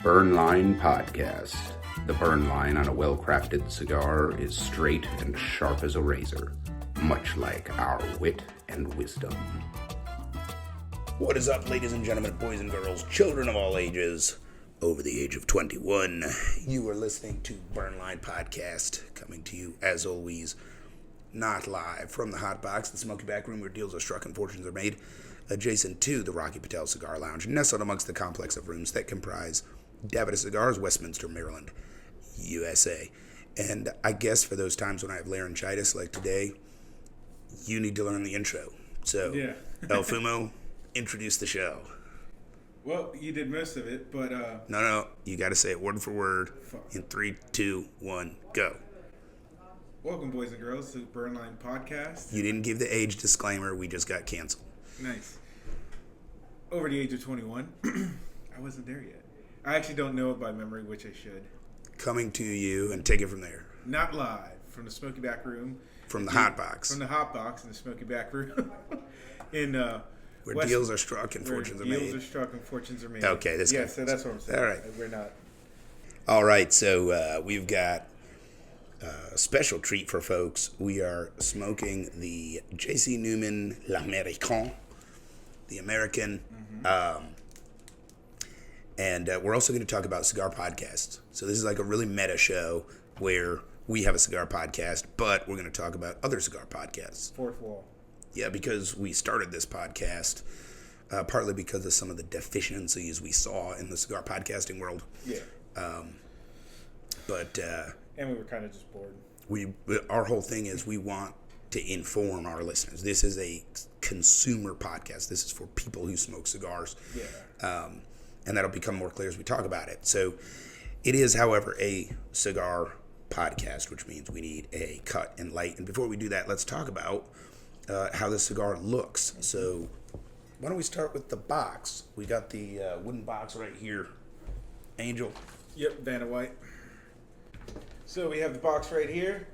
Burn Line Podcast. The burn line on a well-crafted cigar is straight and sharp as a razor, much like our wit and wisdom. What is up, ladies and gentlemen, boys and girls, children of all ages, over the age of 21? You are listening to Burn Line Podcast, coming to you, as always, not live from the Hot Box, the Smoky Back Room where deals are struck and fortunes are made, adjacent to the Rocky Patel Cigar Lounge, nestled amongst the complex of rooms that comprise Davida Cigars, Westminster, Maryland, USA. And I guess for those times when I have laryngitis like today, you need to learn the intro. So, yeah. El Fumo, introduce the show. Well, you did most of it, but... No, you got to say it word for word in 3, 2, 1, go. Welcome, boys and girls, to the Burn Line Podcast. You didn't give the age disclaimer. We just got canceled. Nice. Over the age of 21. I wasn't there yet. I actually don't know it by memory, which I should. Coming to you and take it from there. Not live, from the Smoky Back Room. From the Hot Box. From the Hot Box in the Smoky Back Room. in where deals are struck and fortunes are made. Deals are struck and fortunes are made. Okay, this Yeah, so that's what I'm saying. All right. We're not. All right, so we've got a special treat for folks. We are smoking the J.C. Newman L'Américain, the American. And we're also going to talk about cigar podcasts. So this is like a really meta show where we have a cigar podcast, but we're going to talk about other cigar podcasts. Fourth wall. Yeah, because we started this podcast partly because of some of the deficiencies we saw in the cigar podcasting world. Yeah. And we were kind of just bored. Our whole thing is we want to inform our listeners. This is a consumer podcast. This is for people who smoke cigars. Yeah. And that'll become more clear as we talk about it. So it is, however, a cigar podcast, which means we need a cut and light. And before we do that, let's talk about how the cigar looks. So why don't we start with the box? We got the wooden box right here. Angel. Yep, Vanna White. So we have the box right here.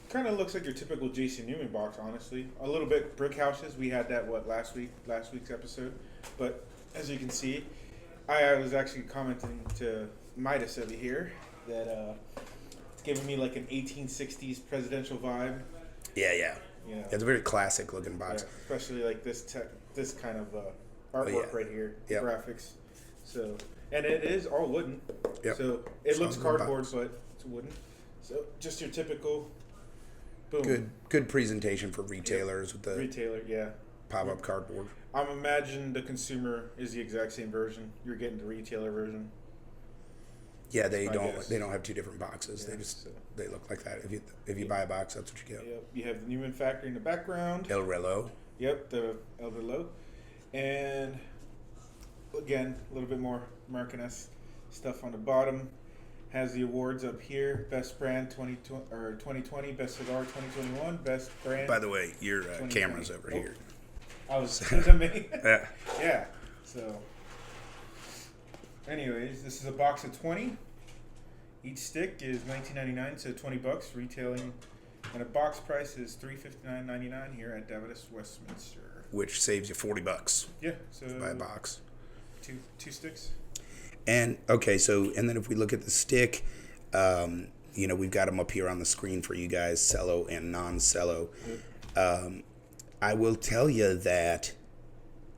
Kind of looks like your typical J.C. Newman box, honestly. A little bit brick houses. We had that, last week's episode. But as you can see, I was actually commenting to Midas over here that it's giving me like an 1860s presidential vibe. Yeah. You know, It's a very classic looking box. yeah, especially like this kind of artwork right here, Yep. graphics. So, and it is all wooden. Yep. So it looks Solid cardboard, box. but it's wooden. So just your typical boom. Good presentation for retailers with the Retailer, yeah. pop-up cardboard. I'm imagining the consumer is the exact same version. You're getting the retailer version. Yeah, they I don't guess. have two different boxes. Yeah, They look like that. If you buy a box, that's what you get. Yep. You have the Newman factory in the background. El Reloj. Yep, the El Reloj. And again, a little bit more American-esque stuff on the bottom. Has the awards up here: Best Brand 2020, Best Cigar 2021, Best Brand. By the way, your camera's over here. I was to me. Yeah. Yeah. So, anyways, this is a box of 20. Each stick is $19.99, so $20 retailing, and a box price is $359.99 here at Davida, Westminster. Which saves you $40 Yeah. So to buy a box. Two sticks. And okay, and then if we look at the stick, we've got them up here on the screen for you guys, cello and non-cello. I will tell you that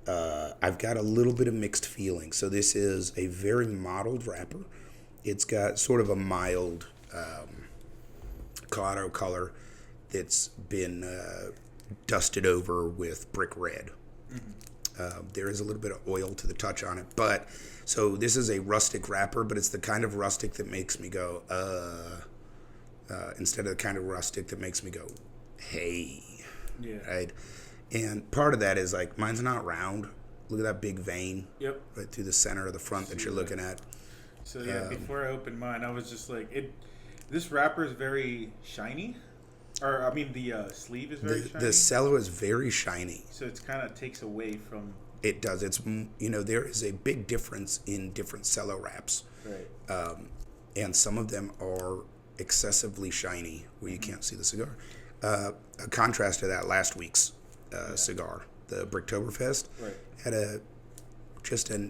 I've got a little bit of mixed feelings. So this is a very mottled wrapper. It's got sort of a mild claro color that's been dusted over with brick red. Mm-hmm. There is a little bit of oil to the touch on it. But so this is a rustic wrapper, but it's the kind of rustic that makes me go, instead of the kind of rustic that makes me go, hey. Yeah. Right? And part of that is like, mine's not round. Look at that big vein. Yep. Right through the center of the front that you're looking at. So yeah, before I opened mine, I was just like, this wrapper is very shiny. Or, I mean, the sleeve is very shiny. The cello is very shiny. So it kind of takes away from... It does. It's, there is a big difference in different cello wraps. Right. And some of them are excessively shiny where you can't see the cigar. A contrast to that, last week's cigar, the Bricktoberfest, right. had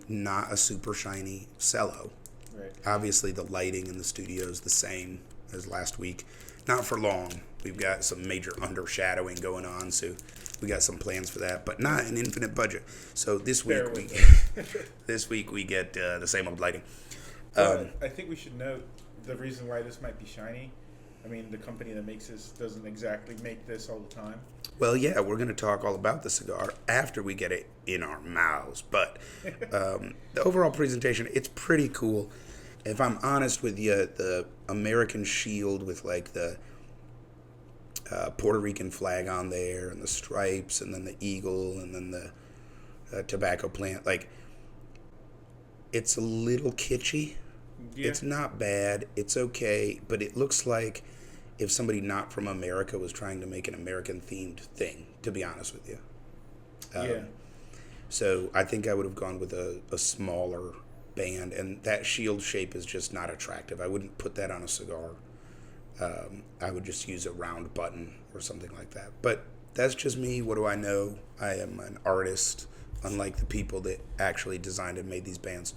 not a super shiny cello. Right. Obviously, the lighting in the studio is the same as last week. Not for long. We've got some major undershadowing going on, so we got some plans for that, but not an infinite budget. So this week we get the same old lighting. I think we should note the reason why this might be shiny. I mean, the company that makes this doesn't exactly make this all the time. Well, yeah, we're going to talk all about the cigar after we get it in our mouths. But the overall presentation, it's pretty cool. If I'm honest with you, the American shield with like the Puerto Rican flag on there and the stripes and then the eagle and then the tobacco plant, like, it's a little kitschy. Yeah. It's not bad. It's okay. But it looks like if somebody not from America was trying to make an American-themed thing, to be honest with you. Yeah. So I think I would have gone with a smaller band, and that shield shape is just not attractive. I wouldn't put that on a cigar. I would just use a round button or something like that. But that's just me. What do I know? I am an artist, unlike the people that actually designed and made these bands.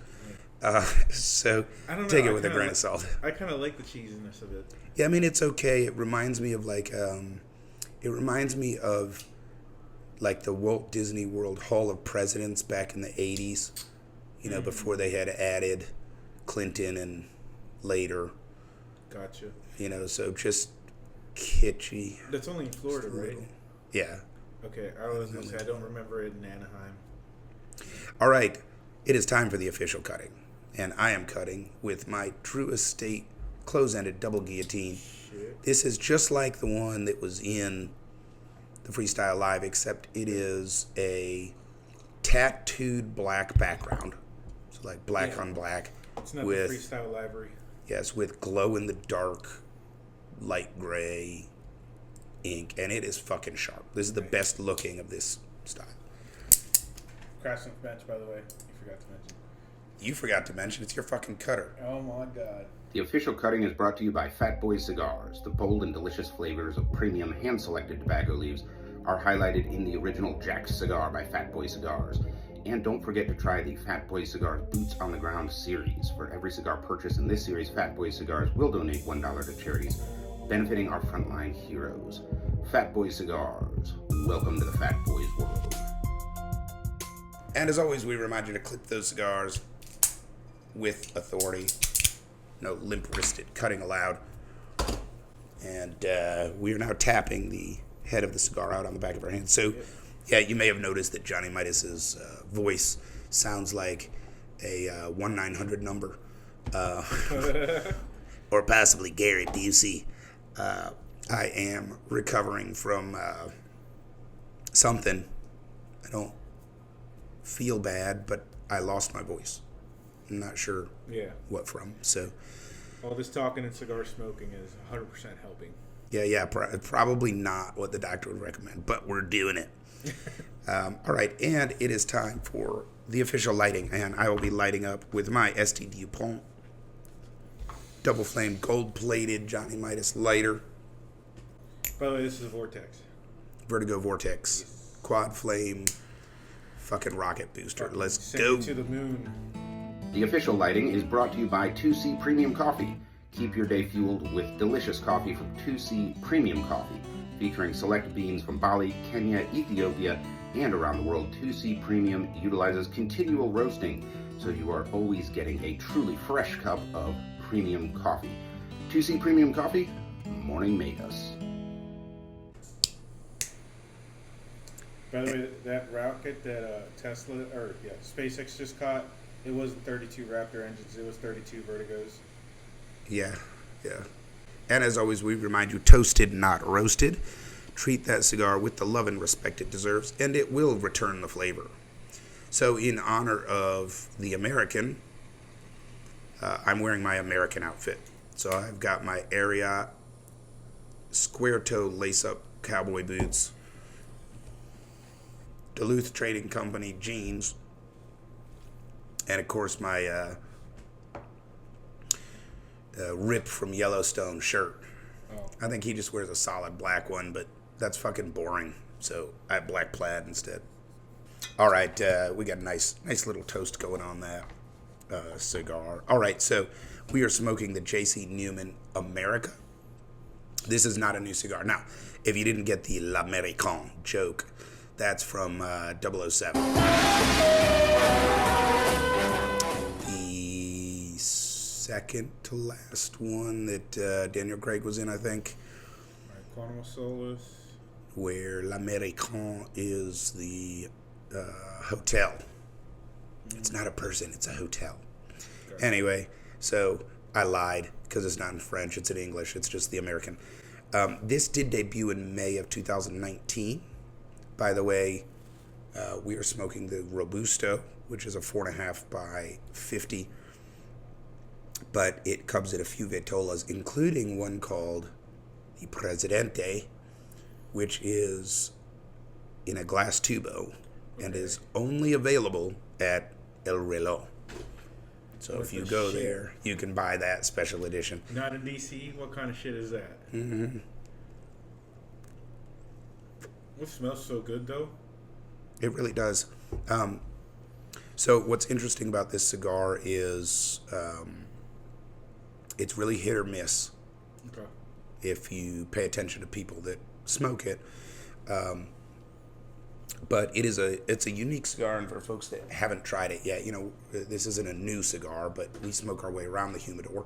So take it with a grain of salt. I kind of like the cheesiness of it. Yeah, I mean, it's okay. It reminds me of like the Walt Disney World Hall of Presidents back in the 80s, you know, before they had added Clinton and later. Gotcha. You know, so just kitschy. That's only in Florida, right? Yeah. Okay, I was going to say, I don't remember it in Anaheim. All right, it is time for the official cutting. And I am cutting with my True Estate close-ended double guillotine. Shit. This is just like the one that was in the Freestyle Live, except it is a tattooed black background. So like black on black. It's not with, the Freestyle Library. Yes, with glow-in-the-dark, light gray ink. And it is fucking sharp. This is the best looking of this style. Craftsman's bench, by the way. You forgot to mention. You forgot to mention it's your fucking cutter. Oh my god. The official cutting is brought to you by Fat Boy Cigars. The bold and delicious flavors of premium hand-selected tobacco leaves are highlighted in the original Jack's cigar by Fat Boy Cigars. And don't forget to try the Fat Boy Cigars Boots on the Ground series. For every cigar purchase in this series, Fat Boy Cigars will donate $1 to charities, benefiting our frontline heroes. Fat Boy Cigars. Welcome to the Fat Boys world. And as always, we remind you to clip those cigars with authority. No limp-wristed cutting allowed. And we are now tapping the head of the cigar out on the back of our hand. So, yeah, you may have noticed that Johnny Midas's voice sounds like a 1-900 number. Or possibly Gary Busey. I am recovering from something. I don't feel bad, but I lost my voice. I'm not sure what from. So all this talking and cigar smoking is 100% helping. Yeah, probably not what the doctor would recommend, but we're doing it. All right, and it is time for the official lighting, and I will be lighting up with my St. Dupont double flame gold-plated Johnny Midas lighter. By the way, this is a Vortex. Vertigo Vortex. Quad flame fucking rocket booster. Let's Send go. it to the moon. The official lighting is brought to you by 2C Premium Coffee. Keep your day fueled with delicious coffee from 2C Premium Coffee. Featuring select beans from Bali, Kenya, Ethiopia, and around the world, 2C Premium utilizes continual roasting, so you are always getting a truly fresh cup of premium coffee. 2C Premium Coffee, morning made us. By the way, that rocket that SpaceX just caught, it wasn't 32 Raptor engines, it was 32 Vertigos. Yeah. And as always, we remind you, toasted, not roasted. Treat that cigar with the love and respect it deserves, and it will return the flavor. So in honor of the American, I'm wearing my American outfit. So I've got my Ariat square toe lace-up cowboy boots, Duluth Trading Company jeans, and of course my Rip from Yellowstone shirt. Oh. I think he just wears a solid black one, but that's fucking boring. So I have black plaid instead. All right, we got a nice little toast going on that. cigar. All right, so we are smoking the J.C. Newman America. This is not a new cigar. Now, if you didn't get the L'Américain joke, that's from 007. The second to last one that Daniel Craig was in, I think. Quantum of Solace. Where L'Américain is the hotel. It's not a person, it's a hotel. Okay. Anyway, so I lied because it's not in French, it's in English, it's just the American. This did debut in May of 2019. By the way, we are smoking the Robusto, which is a 4.5 by 50. But it comes in a few vitolas, including one called the Presidente, which is in a glass tubo and is only available at El Reloj. So if you go there, you can buy that special edition. Not in DC? What kind of shit is that? Mm-hmm. It smells so good, though. It really does. So what's interesting about this cigar is it's really hit or miss. Okay. If you pay attention to people that smoke it. But it's a unique cigar, and for folks that haven't tried it yet, this isn't a new cigar, but we smoke our way around the humidor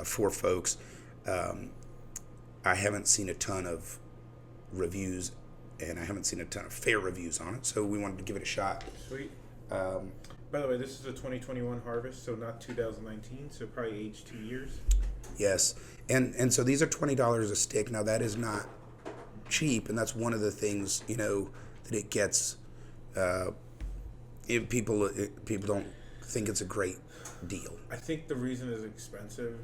for folks. I haven't seen a ton of reviews, and I haven't seen a ton of fair reviews on it, so we wanted to give it a shot. Sweet. By the way, this is a 2021 harvest, so not 2019, so probably aged 2 years. Yes, and so these are $20 a stick. Now that is not cheap, and that's one of the things that it gets. People don't think it's a great deal. I think the reason it's expensive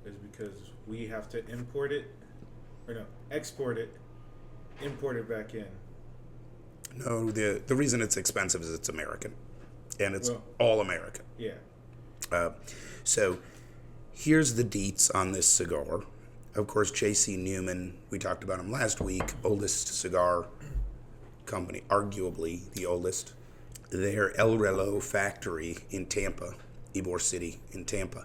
is because we have to export it, import it back in. No, the reason it's expensive is it's American, and it's all American. Yeah. So here's the deets on this cigar. Of course, J.C. Newman, we talked about him last week, oldest cigar company, arguably the oldest. Their El Reloj factory in Tampa, Ybor City in Tampa,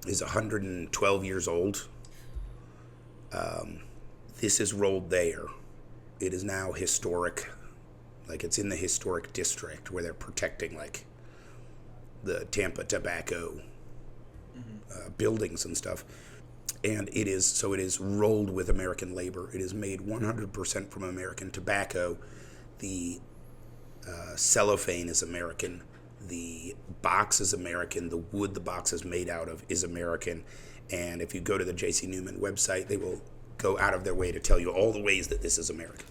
is 112 years old. This is rolled there. It is now historic. Like, it's in the historic district where they're protecting, like, the Tampa tobacco buildings and stuff. And it is rolled with American labor. It is made 100% from American tobacco. The cellophane is American. The box is American. The wood the box is made out of is American. And if you go to the J.C. Newman website, they will go out of their way to tell you all the ways that this is American.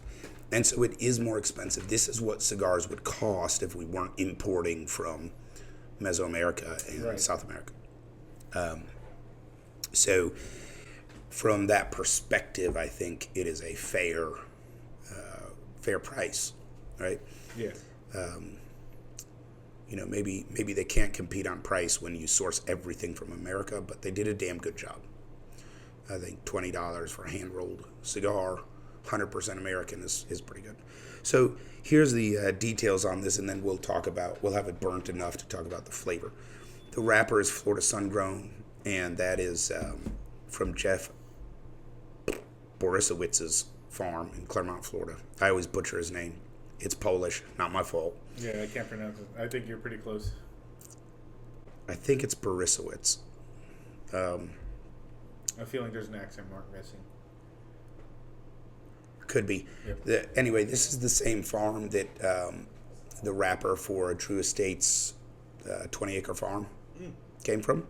And so it is more expensive. This is what cigars would cost if we weren't importing from Mesoamerica and South America. So from that perspective, I think it is a fair price, right? Yeah. Maybe they can't compete on price when you source everything from America, but they did a damn good job. I think $20 for a hand-rolled cigar, 100% American is pretty good. So here's the details on this, and then we'll have it burnt enough to talk about the flavor. The wrapper is Florida Sungrown, and that is from Jeff Borysiewicz's farm in Clearwater, Florida. I always butcher his name. It's Polish, not my fault. Yeah, I can't pronounce it. I think you're pretty close. I think it's Borysiewicz. I feel like there's an accent mark missing. Could be. Yep. Anyway, this is the same farm that the wrapper for Drew Estates 20-acre farm came from.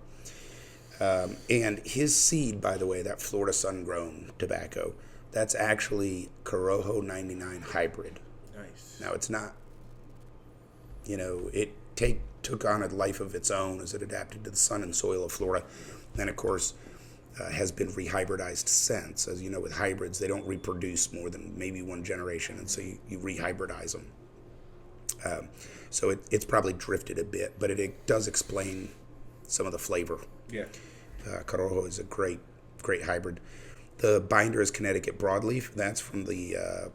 And his seed, by the way, that Florida Sungrown tobacco, that's actually Corojo 99 hybrid. Nice. Now, it's not, it took on a life of its own as it adapted to the sun and soil of Florida. And, of course, has been rehybridized since. As you know, with hybrids, they don't reproduce more than maybe one generation, and so you rehybridize them. So it's probably drifted a bit, but it does explain some of the flavor. Yeah. Corojo is a great hybrid. The binder is Connecticut broadleaf. That's from the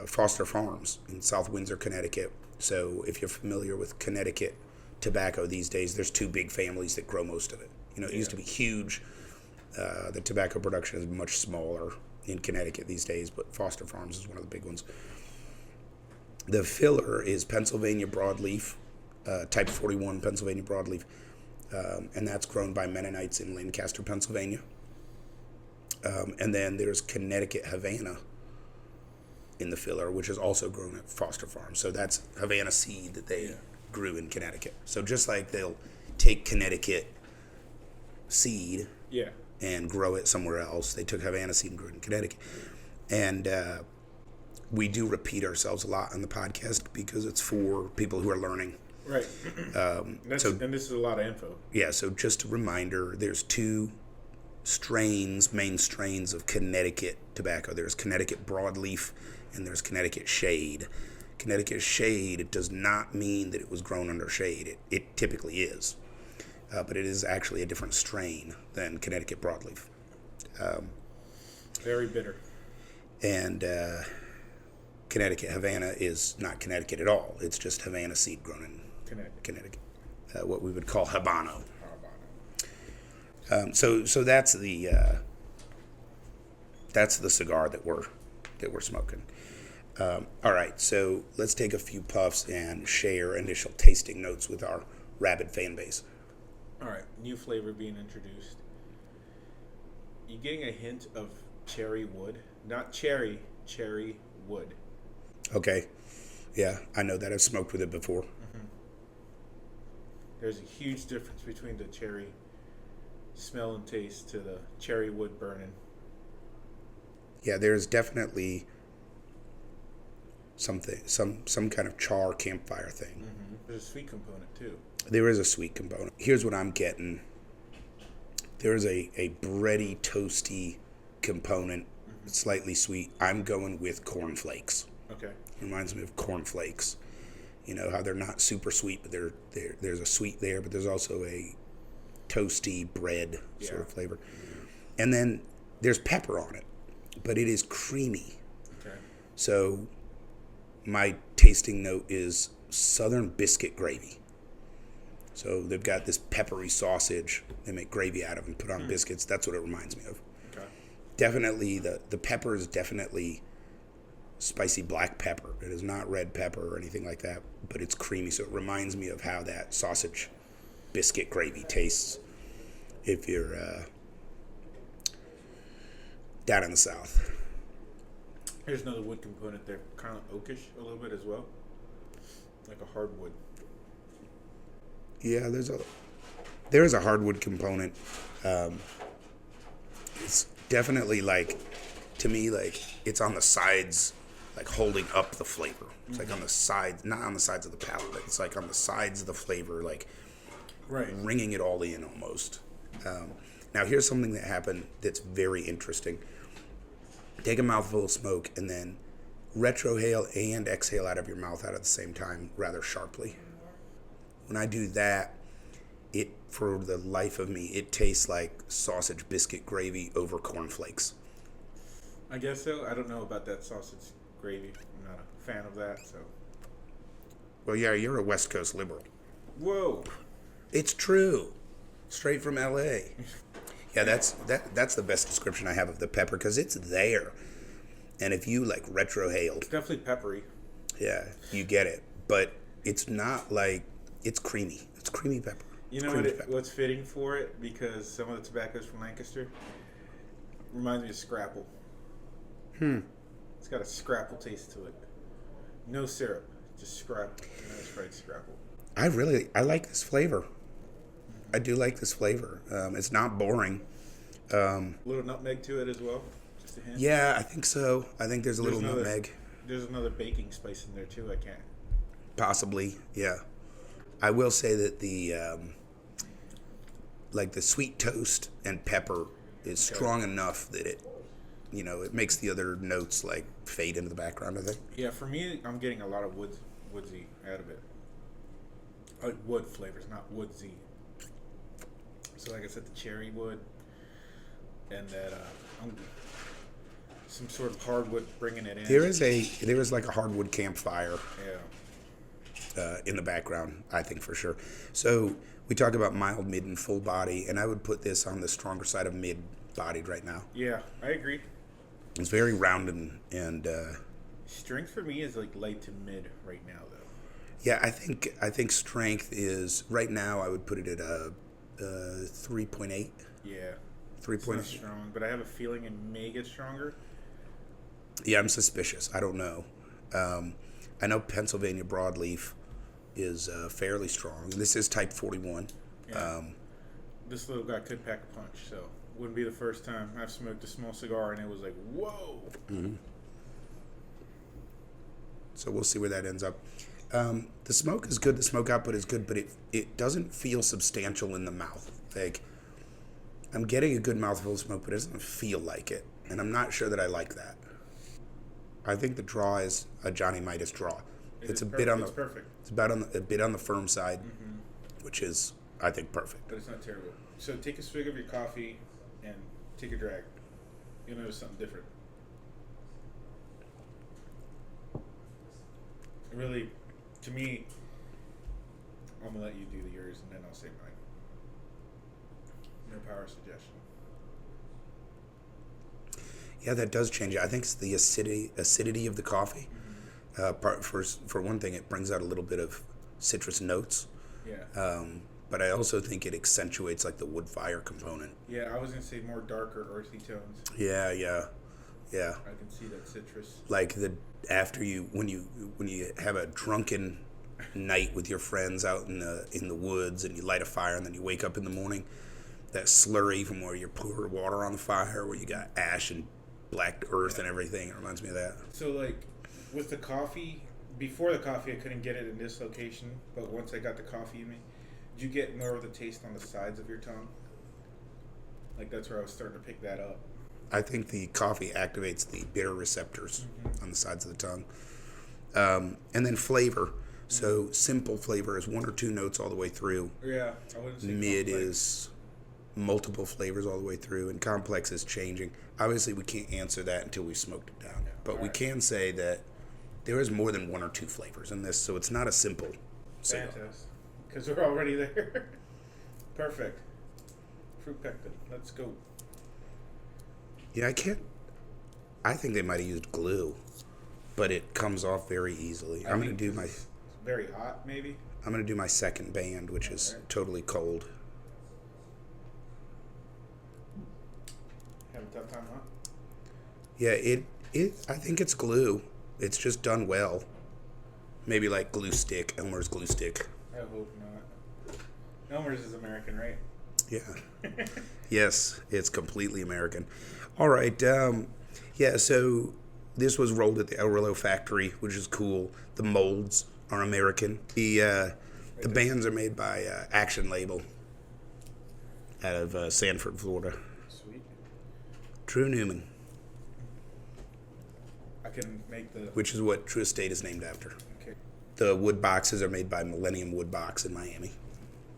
Foster Farms in South Windsor, Connecticut. So if you're familiar with Connecticut tobacco these days, there's two big families that grow most of it. It used to be huge. The tobacco production is much smaller in Connecticut these days, but Foster Farms is one of the big ones. The filler is Pennsylvania broadleaf, type 41 Pennsylvania broadleaf, and that's grown by Mennonites in Lancaster, Pennsylvania. And then there's Connecticut Havana in the filler, which is also grown at Foster Farms. So that's Havana seed that they grew in Connecticut. So just like they'll take Connecticut seed and grow it somewhere else, they took Havana seed and grew it in Connecticut. And we do repeat ourselves a lot on the podcast because it's for people who are learning. Right. And this is a lot of info. Yeah, so just a reminder, there's two main strains of Connecticut tobacco. There's Connecticut broadleaf and there's Connecticut shade. Connecticut shade does not mean that it was grown under shade. It typically is. But it is actually a different strain than Connecticut broadleaf. Very bitter. And Connecticut Havana is not Connecticut at all. It's just Havana seed grown in Connecticut. What we would call Habano. So that's the cigar that we're smoking. All right, so let's take a few puffs and share initial tasting notes with our rabid fan base. All right, new flavor being introduced. You're getting a hint of cherry wood, not cherry wood. Okay, yeah, I know that. I've smoked with it before. Mm-hmm. There's a huge difference between the cherry smell and taste to the cherry wood burning. Yeah, there's definitely some kind of char campfire thing. Mm-hmm. There's a sweet component too. There is a sweet component. Here's what I'm getting. There's a bready, toasty component, slightly sweet. I'm going with cornflakes. Okay. Reminds me of cornflakes. You know how they're not super sweet, but there's a sweet there, but there's also a toasty bread sort of flavor. And then there's pepper on it, but it is creamy. Okay. So my tasting note is Southern biscuit gravy. So they've got this peppery sausage they make gravy out of and put on biscuits. That's what it reminds me of. Okay. Definitely, the pepper is definitely spicy black pepper. It is not red pepper or anything like that, but it's creamy. So it reminds me of how that sausage biscuit gravy tastes if you're down in the South. Here's another wood component there, kind of oakish a little bit as well, like a hardwood. Yeah, there is a hardwood component. It's definitely to me, it's on the sides, holding up the flavor. It's on the sides, not on the sides of the palate, but it's on the sides of the flavor, ringing it all in almost. Now, here's something that happened that's very interesting. Take a mouthful of smoke and then retrohale and exhale out of your mouth at the same time rather sharply. When I do that, for the life of me, it tastes like sausage biscuit gravy over cornflakes. I guess so. I don't know about that sausage gravy. I'm not a fan of that, so. Well, yeah, you're a West Coast liberal. Whoa. It's true. Straight from L.A. Yeah, that's the best description I have of the pepper, because it's there. And if you, retrohale... It's definitely peppery. Yeah, you get it. But it's not it's creamy. It's creamy pepper. You know what's fitting for it? Because some of the tobaccos from Lancaster reminds me of Scrapple. It's got a Scrapple taste to it. No syrup, just Scrapple. Nice fried Scrapple. I like this flavor. I do like this flavor. It's not boring. A little nutmeg to it as well. Just a hint. Yeah, I think so. I think there's a little nutmeg. There's another baking spice in there too. I can't. Possibly, yeah. I will say that the sweet toast and pepper is strong enough that it makes the other notes fade into the background, I think. Yeah, for me, I'm getting a lot of woodsy out of it. Like wood flavors, not woodsy. So like I said, the cherry wood and that some sort of hardwood bringing it in. There is like a hardwood campfire Yeah. in the background, I think for sure. So we talk about mild, mid, and full body, and I would put this on the stronger side of mid-bodied right now. Yeah, I agree. It's very round and Strength for me is like light to mid right now, though. yeah, I think strength is right now. I would put it at a 3.8. Yeah. 3.8. It's not strong, but I have a feeling it may get stronger. Yeah, I'm suspicious. I don't know. I know Pennsylvania broadleaf is fairly strong. This is type 41. Yeah. This little guy could pack a punch, so wouldn't be the first time I've smoked a small cigar and it was like, whoa. Mm-hmm. So we'll see where that ends up. The smoke is good. The smoke output is good, but it doesn't feel substantial in the mouth. Like, I'm getting a good mouthful of smoke, but it doesn't feel like it. And I'm not sure that I like that. I think the draw is a Johnny Midas draw. It's a bit on the. It's perfect. It's about a bit on the firm side, which is, I think, perfect. But it's not terrible. So take a swig of your coffee and take a drag. You'll notice something different. Really, to me, I'm gonna let you do yours and then I'll say mine. No power suggestion. Yeah, that does change it. I think it's the acidity of the coffee. For one thing, it brings out a little bit of citrus notes. Yeah. But I also think it accentuates like the wood fire component. Yeah, I was gonna say more darker, earthy tones. Yeah. I can see that citrus. Like when you have a drunken night with your friends out in the woods and you light a fire and then you wake up in the morning, that slurry from where you pour water on the fire, where you got ash and black earth and everything. It reminds me of that. So like with the coffee, before the coffee I couldn't get it in this location, but once I got the coffee in me, did you get more of the taste on the sides of your tongue? Like that's where I was starting to pick that up. I think the coffee activates the bitter receptors on the sides of the tongue. And then flavor. So simple flavor is one or two notes all the way through. Yeah, I wouldn't say Mid complex. is multiple flavors all the way through, and complex is changing. Obviously, we can't answer that until we smoked it down. But we can say that there is more than one or two flavors in this, so it's not a simple cigar. Fantastic. Because we're already there. Perfect. Fruit pectin. Let's go. Yeah, I think they might have used glue, but it comes off very easily. I'm gonna do my. It's very hot, maybe. I'm gonna do my second band, which is totally cold. Have a tough time, huh? Yeah, it. I think it's glue. It's just done well. Maybe like glue stick, Elmer's glue stick. I hope not. Elmer's is American, right? Yeah. Yes, it's completely American. All right. Yeah, so this was rolled at the El Reloj factory, which is cool. The molds are American. The bands are made by Action Label out of Sanford, Florida. Sweet. True Newman, I can make the. which is what True Estate is named after. Okay. The wood boxes are made by Millennium Wood Box in Miami.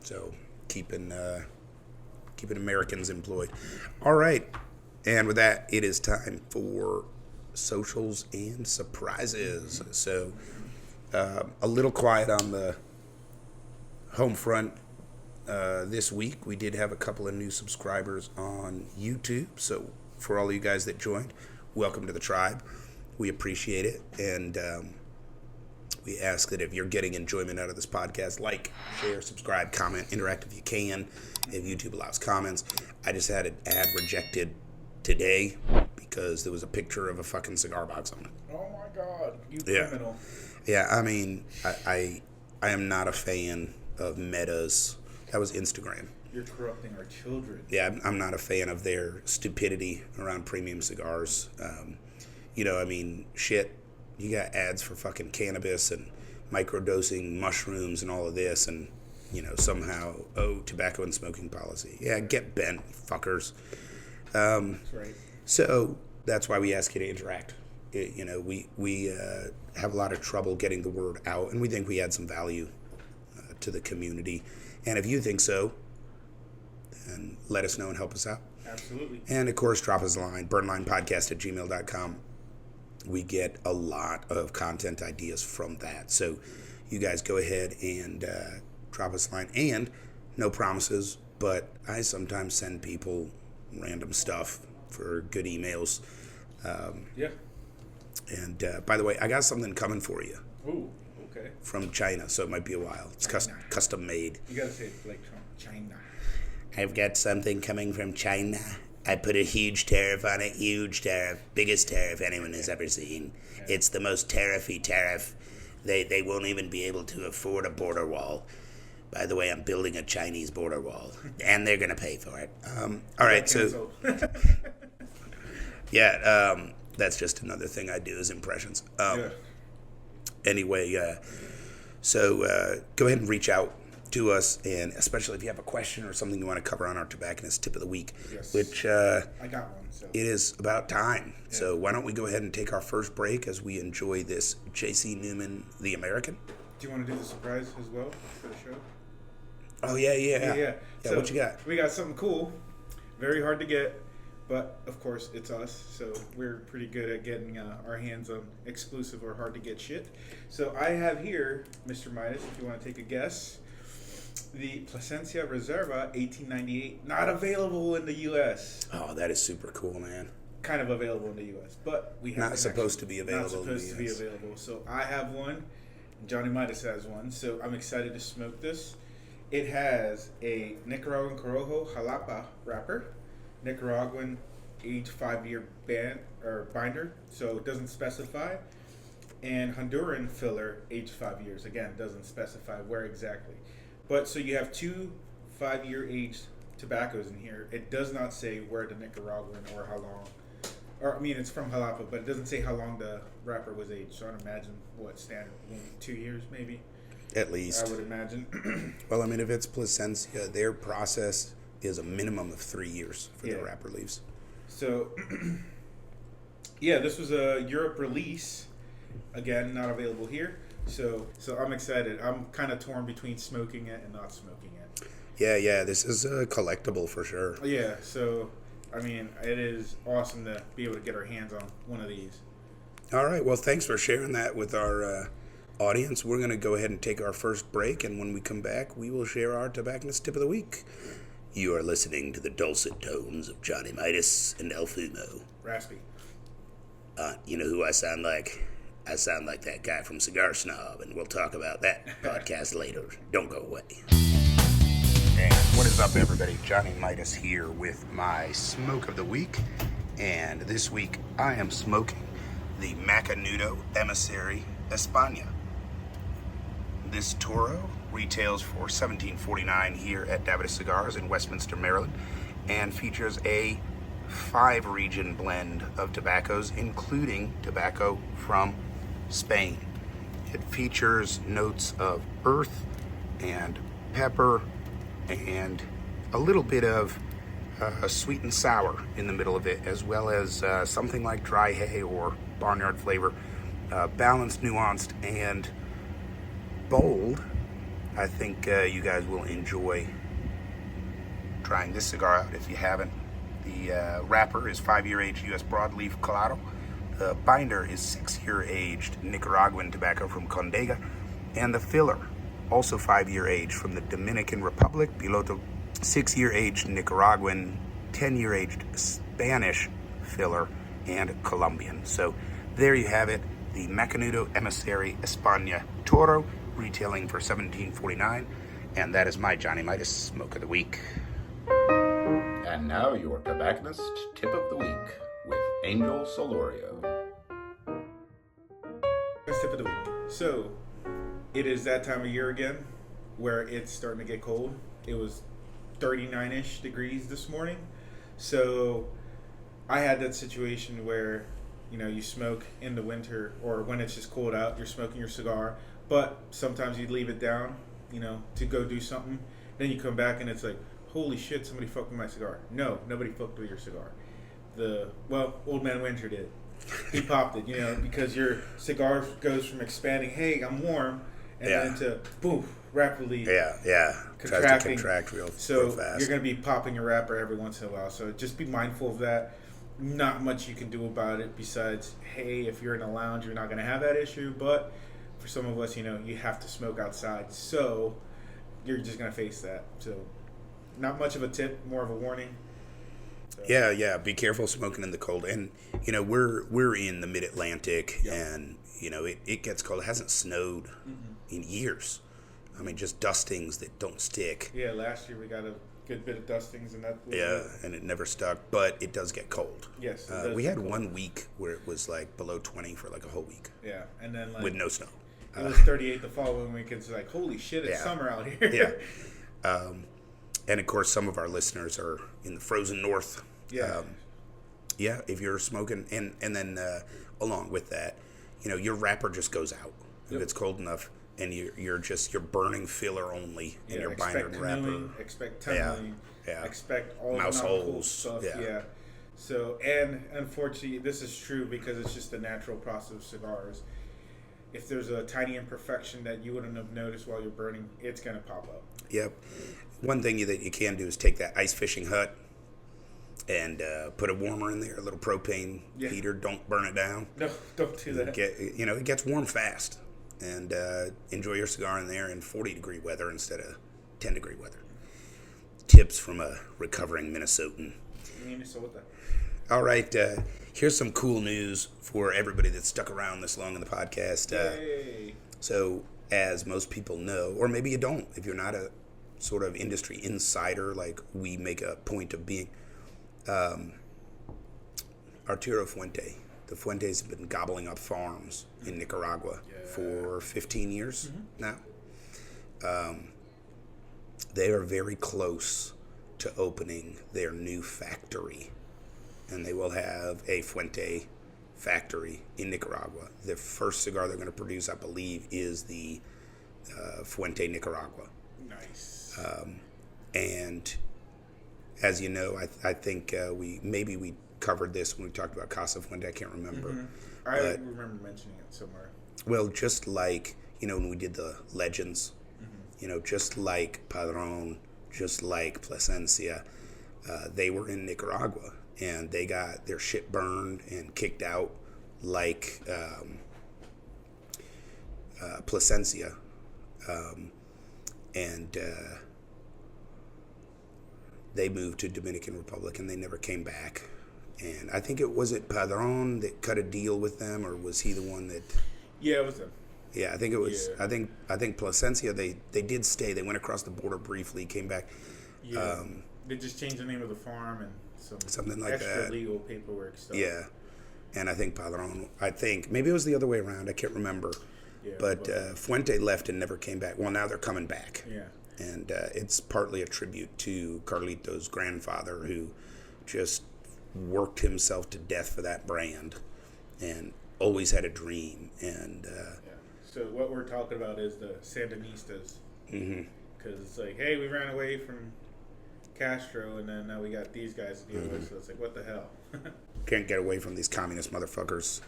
So keeping Americans employed. All right. And with that, it is time for socials and surprises. So a little quiet on the home front this week. We did have a couple of new subscribers on YouTube. So for all of you guys that joined, welcome to the tribe. We appreciate it. And we ask that if you're getting enjoyment out of this podcast, like, share, subscribe, comment, interact if you can, if YouTube allows comments. I just had an ad rejected today because there was a picture of a fucking cigar box on it. Oh my God, you Yeah. criminal. Yeah, I mean, I am not a fan of Meta's. That was Instagram. You're corrupting our children. Yeah, I'm not a fan of their stupidity around premium cigars. I mean, shit, you got ads for fucking cannabis and microdosing mushrooms and all of this, and, somehow, tobacco and smoking policy. Yeah, get bent, fuckers. That's right. So that's why we ask you to interact. We have a lot of trouble getting the word out, and we think we add some value to the community. And if you think so, then let us know and help us out. Absolutely. And, of course, drop us a line, burnlinepodcast@gmail.com. We get a lot of content ideas from that. So you guys go ahead and drop us a line. And no promises, but I sometimes send people random stuff for good emails. Yeah. And, by the way, I got something coming for you. Ooh, okay. From China, so it might be a while. It's custom made. You gotta say it like from China. I've got something coming from China. I put a huge tariff on it. Huge tariff. Biggest tariff anyone has ever seen. Yeah. It's the most tariffy tariff. They won't even be able to afford a border wall. By the way, I'm building a Chinese border wall. And they're going to pay for it. All right, so... yeah, that's just another thing I do is impressions. Yeah. Anyway, so go ahead and reach out to us, and especially if you have a question or something you want to cover on our tobacconist tip of the week, yes. which I got one. So it is about time. Yeah. So why don't we go ahead and take our first break as we enjoy this J.C. Newman, the American? Do you want to do the surprise as well for the show? Oh yeah. Yeah. So what you got? We got something cool, very hard to get. But, of course, it's us, so we're pretty good at getting our hands on exclusive or hard-to-get shit. So I have here, Mr. Midas, if you want to take a guess, the Plasencia Reserva 1898, not available in the U.S. Oh, that is super cool, man. Kind of available in the U.S., but we have Not supposed to be available in the Not supposed to be available. So I have one, and Johnny Midas has one, so I'm excited to smoke this. It has a Nicaraguan Corojo Jalapa wrapper, Nicaraguan aged 5-year binder, so it doesn't specify, and Honduran filler aged 5 years. Again, doesn't specify where exactly. But so you have 2 5-year aged tobaccos in here. It does not say where the Nicaraguan or how long, or I mean it's from Jalapa, but it doesn't say how long the wrapper was aged. So I'd imagine what standard, 2 years maybe. At least. I would imagine. Well, I mean, if it's Plasencia, their process is a minimum of 3 years for the wrapper leaves. So, yeah, this was a Europe release. Again, not available here. So I'm excited. I'm kind of torn between smoking it and not smoking it. Yeah, this is a collectible for sure. Yeah, so, I mean, it is awesome to be able to get our hands on one of these. All right, well, thanks for sharing that with our audience. We're going to go ahead and take our first break, and when we come back, we will share our tobacconist tip of the week. You are listening to the dulcet tones of Johnny Midas and El Fumo. Raspy. You know who I sound like? I sound like that guy from Cigar Snob, and we'll talk about that podcast later. Don't go away. And what is up, everybody? Johnny Midas here with my smoke of the week. And this week, I am smoking the Macanudo Emissary España. This Toro retails for $17.49 here at Davidoff Cigars in Westminster, Maryland, and features a 5-region blend of tobaccos, including tobacco from Spain. It features notes of earth and pepper and a little bit of sweet and sour in the middle of it, as well as something like dry hay or barnyard flavor. Balanced, nuanced, and bold. I think you guys will enjoy trying this cigar out if you haven't. The wrapper is 5-year aged U.S. broadleaf Claro. The binder is 6-year aged Nicaraguan tobacco from Condega. And the filler, also 5-year aged from the Dominican Republic, Piloto. 6-year aged Nicaraguan, 10-year aged Spanish filler, and Colombian. So there you have it. The Macanudo Emissary España Toro, retailing for $17.49, and that is my Johnny Midas smoke of the week. And now your tobacconist tip of the week with Angel Solorio. Tip of the week. So, it is that time of year again where it's starting to get cold. It was 39-ish degrees this morning. So, I had that situation where, you know, you smoke in the winter or when it's just cold out, you're smoking your cigar, but sometimes you leave it down, you know, to go do something. Then you come back and it's like, holy shit, somebody fucked with my cigar. No, nobody fucked with your cigar. Old Man Winter did. He popped it, you know, because your cigar goes from expanding, hey, I'm warm, and then to boom, rapidly tries to contract real so fast. you're going to be popping a wrapper every once in a while. So just be mindful of that. Not much you can do about it besides, hey, if you're in a lounge, you're not going to have that issue. But for some of us, you have to smoke outside. So you're just going to face that. So not much of a tip, more of a warning. So. Yeah. Be careful smoking in the cold. And, we're in the mid-Atlantic, and, it gets cold. It hasn't snowed in years. I mean, just dustings that don't stick. Yeah, last year we got a good bit of dustings, and that. And it never stuck, but it does get cold. Yes, we had 1 week where it was like below 20 for like a whole week. Yeah, and then with no snow. It was 38 the following week. It's like, holy shit, it's summer out here. Yeah. And of course, some of our listeners are in the frozen north. Yeah. If you're smoking, and then along with that, your wrapper just goes out if it's cold enough. And you're burning filler only in your binder and wrapper. Expect tunneling. Expect all mouse the holes stuff. Yeah. So, and unfortunately, this is true because it's just the natural process of cigars. If there's a tiny imperfection that you wouldn't have noticed while you're burning, it's gonna pop up. Yep. One thing that you can do is take that ice fishing hut and put a warmer in there, a little propane heater. Don't burn it down. No, don't do that. It gets warm fast. And enjoy your cigar in there in 40-degree weather instead of 10-degree weather. Tips from a recovering Minnesotan. Minnesota. All right, here's some cool news for everybody that's stuck around this long in the podcast. Yay. So, as most people know, or maybe you don't, if you're not a sort of industry insider like we make a point of being, Arturo Fuente. The Fuentes have been gobbling up farms in Nicaragua for 15 years now. They are very close to opening their new factory, and they will have a Fuente factory in Nicaragua. The first cigar they're going to produce, I believe, is the Fuente Nicaragua. Nice. And as you know, I think we covered this when we talked about Casa Fuente. I can't remember. I remember mentioning it somewhere. Well, just like, when we did the legends, just like Padron, just like Plasencia, they were in Nicaragua, and they got their shit burned and kicked out like Plasencia. And they moved to Dominican Republic, and they never came back. And I think it was Padron that cut a deal with them, or was he the one that? Yeah, it was him. Yeah, I think it was. Yeah. I think Plasencia. They did stay. They went across the border briefly, came back. Yeah, they just changed the name of the farm and something like extra that. legal paperwork stuff. Yeah, and I think Padron. I think maybe it was the other way around. I can't remember. Yeah, but Fuente left and never came back. Well, now they're coming back. Yeah, and it's partly a tribute to Carlito's grandfather, who just worked himself to death for that brand and always had a dream. And so what we're talking about is the Sandinistas, because it's like, hey, we ran away from Castro, and then now we got these guys to deal with. So it's like, what the hell? Can't get away from these communist motherfuckers.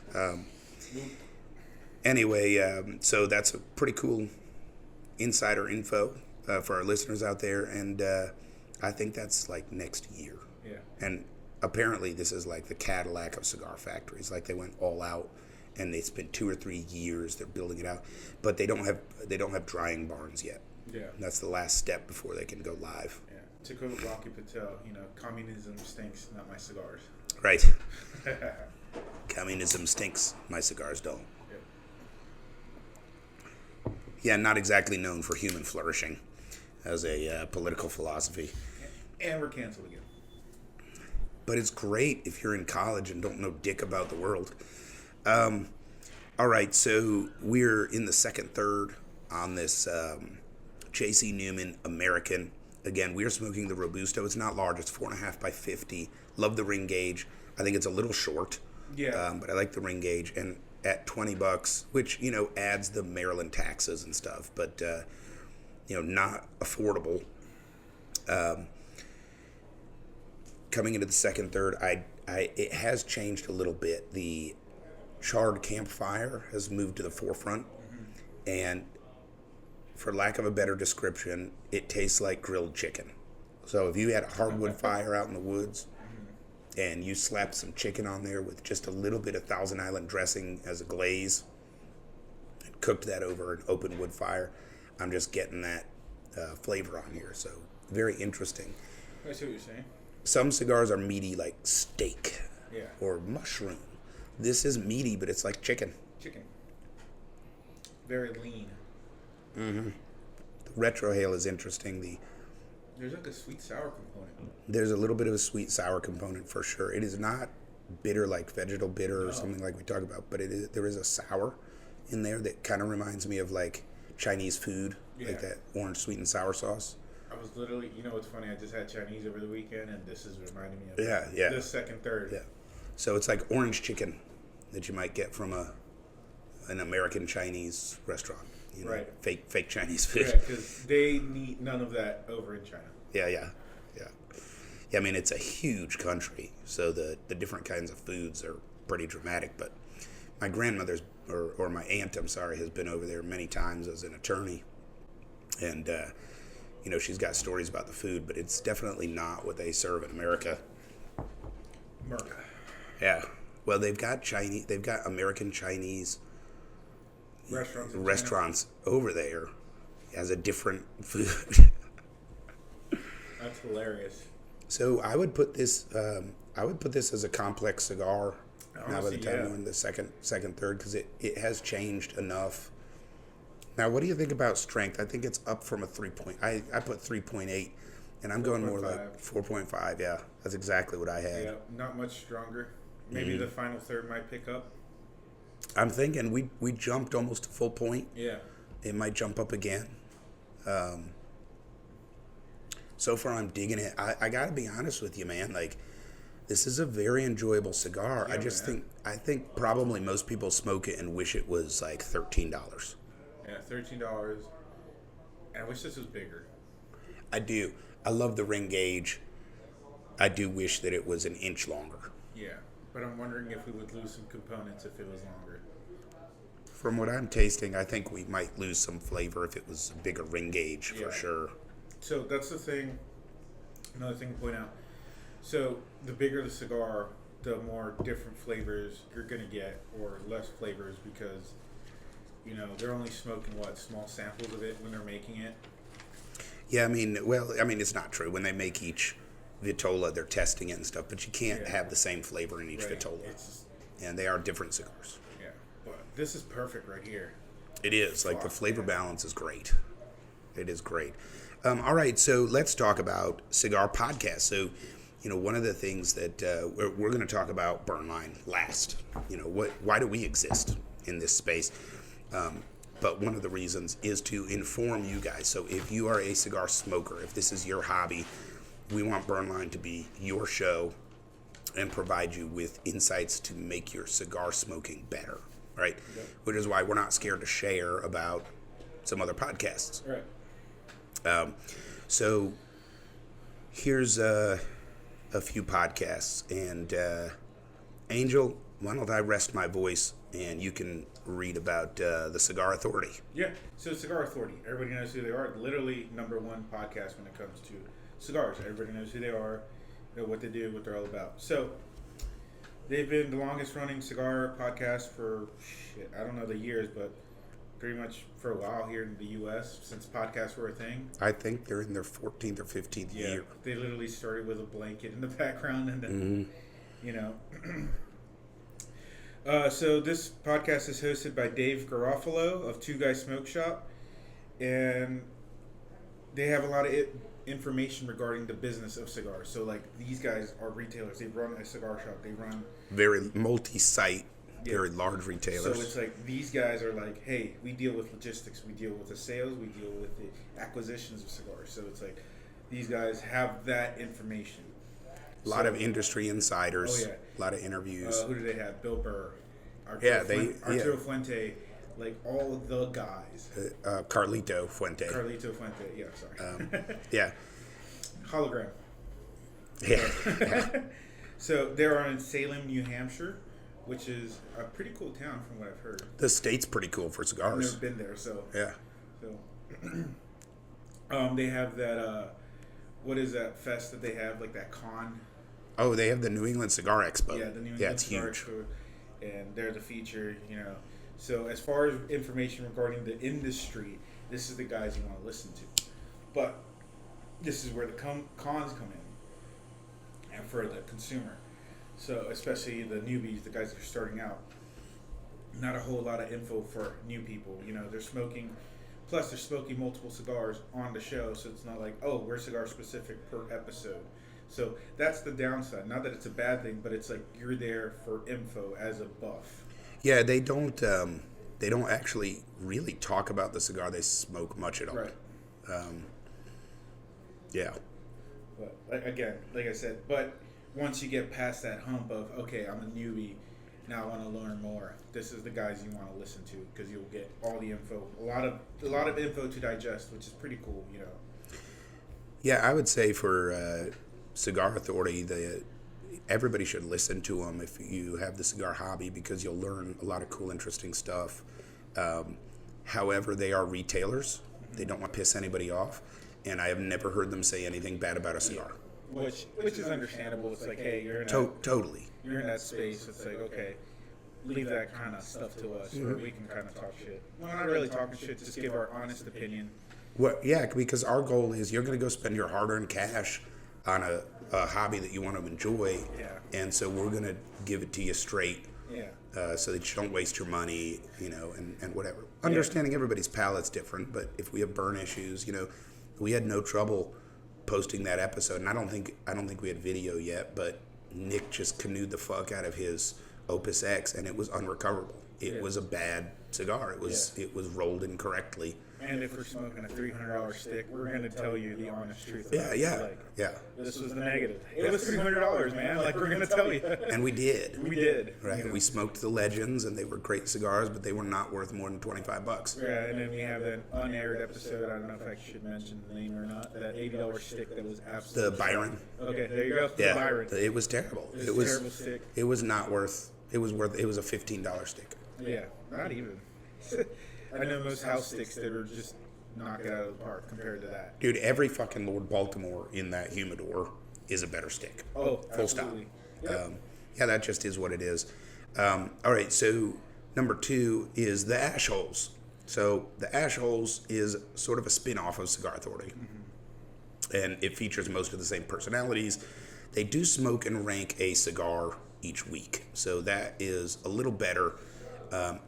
Anyway, so that's a pretty cool insider info for our listeners out there, and I think that's like next year. Yeah. And apparently this is like the Cadillac of cigar factories. Like, they went all out, and they spent 2 or 3 years they're building it out, but they don't have drying barns yet. Yeah. That's the last step before they can go live. Yeah. To quote Rocky Patel, communism stinks, not my cigars. Right. Communism stinks, my cigars don't. Yeah, not exactly known for human flourishing as a political philosophy. And we're canceled again. But it's great if you're in college and don't know dick about the world. All right, so we're in the second third on this J.C. Newman American. Again, we're smoking the Robusto. It's not large. It's 4.5 by 50. Love the ring gauge. I think it's a little short. Yeah. But I like the ring gauge. And at $20, which, adds the Maryland taxes and stuff, but, not affordable. Coming into the second third, it has changed a little bit. The charred campfire has moved to the forefront, and for lack of a better description, it tastes like grilled chicken. So if you had a hardwood fire out in the woods and you slapped some chicken on there with just a little bit of Thousand Island dressing as a glaze and cooked that over an open wood fire, I'm just getting that flavor on here. So very interesting. I see what you're saying. Some cigars are meaty like steak or mushroom. This is meaty, but it's like chicken. Chicken. Very lean. Mm-hmm. The retrohale is interesting. There's like a sweet sour component. There's a little bit of a sweet sour component for sure. It is not bitter like vegetal bitter or something like we talk about, but there is a sour in there that kind of reminds me of like Chinese food, like that orange sweet and sour sauce. I was literally, you know what's funny? I just had Chinese over the weekend, and this is reminding me of this second, third. Yeah. So it's like orange chicken that you might get from an American Chinese restaurant. You know, right. Fake Chinese food. Yeah, because they need none of that over in China. Yeah. I mean, it's a huge country, so the different kinds of foods are pretty dramatic. But my grandmother's, or my aunt, I'm sorry, has been over there many times as an attorney. And, she's got stories about the food, but it's definitely not what they serve in America. America. Yeah. Well, they've got American Chinese restaurants over there as a different food. That's hilarious. So I would put this as a complex cigar. Now by the time we're in the second, third, because it has changed enough. Now, what do you think about strength? I think it's up from a 3 point. I put 3.8, and I'm going more like 4.5. Yeah, that's exactly what I had. Yeah, not much stronger. Maybe the final third might pick up. I'm thinking we jumped almost a full point. Yeah. It might jump up again. So far, I'm digging it. I got to be honest with you, man. Like, this is a very enjoyable cigar. Yeah, I think probably most people smoke it and wish it was like $13. Yeah, $13. And I wish this was bigger. I do. I love the ring gauge. I do wish that it was an inch longer. Yeah, but I'm wondering if we would lose some components if it was longer. From what I'm tasting, I think we might lose some flavor if it was a bigger ring gauge for sure. So that's the thing. Another thing to point out. So the bigger the cigar, the more different flavors you're going to get, or less flavors, because they're only smoking small samples of it when they're making it. Yeah, I mean, it's not true. When they make each vitola, they're testing it and stuff, but you can't have the same flavor in each vitola. And they are different cigars. Yeah, but this is perfect right here. It is. Like, the flavor balance is great. It is great. All right, so let's talk about cigar podcasts. So, one of the things that we're going to talk about Burnline last. Why do we exist in this space? But one of the reasons is to inform you guys. So if you are a cigar smoker, if this is your hobby, we want Burnline to be your show and provide you with insights to make your cigar smoking better, right? Yep. Which is why we're not scared to share about some other podcasts. Right. So here's a few podcasts. And Angel, why don't I rest my voice and you can read about the Cigar Authority. Yeah. So Cigar Authority, everybody knows who they are. Literally #1 podcast when it comes to cigars. Everybody knows who they are, what they do, what they're all about. So they've been the longest running cigar podcast for, I don't know the years, but pretty much for a while here in the U.S. since podcasts were a thing. I think they're in their 14th or 15th year. They literally started with a blanket in the background and then, so this podcast is hosted by Dave Garofalo of Two Guys Smoke Shop, and they have a lot of information regarding the business of cigars. So, like, these guys are retailers. They run a cigar shop. They run very multi-site, very large retailers. So it's like these guys are like, hey, we deal with logistics. We deal with the sales. We deal with the acquisitions of cigars. So it's like these guys have that information. A lot of industry insiders. Oh, yeah. A lot of interviews. Who do they have? Bill Burr. Arturo Fuente. Like, all of the guys. Carlito Fuente. Yeah, sorry. Yeah. Hologram. Yeah. So they're in Salem, New Hampshire, which is a pretty cool town from what I've heard. The state's pretty cool for cigars. I've never been there, so. Yeah. So They have that. What is that fest that they have? Like that con. Oh, they have the New England Cigar Expo. Yeah, the New England it's Cigar huge. Expo, and they're the feature. So as far as information regarding the industry, this is the guys you want to listen to. But this is where the cons come in, and for the consumer. So especially the newbies, the guys that are starting out, not a whole lot of info for new people. They're smoking, plus they're smoking multiple cigars on the show, so it's not like, oh, we're cigar specific per episode. So that's the downside. Not that it's a bad thing, but it's like you're there for info as a buff. Yeah, they don't actually really talk about the cigar they smoke much at all. Right. Yeah. But again, like I said, but once you get past that hump of, okay, I'm a newbie, now I want to learn more, this is the guys you want to listen to, because you'll get all the info, a lot of info to digest, which is pretty cool. Yeah, I would say for Cigar Authority, everybody should listen to them if you have the cigar hobby, because you'll learn a lot of cool, interesting stuff. However, they are retailers. They don't want to piss anybody off, and I have never heard them say anything bad about a cigar. Which is understandable. It's like, hey, you're in totally. You're in that space. It's like, okay, leave that kind of stuff to us, where we can kind of talk shit. We're not really talking shit, just give our honest opinion. Well, yeah, because our goal is you're going to go spend your hard-earned cash on a hobby that you want to enjoy, and so we're going to give it to you straight, so that you don't waste your money, and whatever. Understanding everybody's palate's different, but if we have burn issues, we had no trouble posting that episode, and I don't think we had video yet, but Nick just canoed the fuck out of his Opus X, and it was unrecoverable. It was a bad cigar. It was rolled incorrectly. And if we're smoking a $300 stick, we're going to tell you the honest truth. Yeah. This was the negative. It was $300, man. Like, we're going to tell you. And we did. We did. Right. We smoked the Legends, and they were great cigars, but they were not worth more than $25. Yeah, and then we have that unaired episode. I don't know if I should mention the name or not. That $80 stick that was absolutely... The Byron. Okay, there you go. Yeah. The Byron. It was terrible. It was a terrible stick. It was not worth... It was a $15 stick. Yeah, not even. I know most house sticks that are just knock it out of the park compared to that. Dude, every fucking Lord Baltimore in that humidor is a better stick. Oh, full absolutely. stop. Yep. That just is what it is. All right, so number 2 is the Ash Holes. So the Ash Holes is sort of a spin-off of Cigar Authority. Mm-hmm. And it features most of the same personalities. They do smoke and rank a cigar each week. So that is a little better.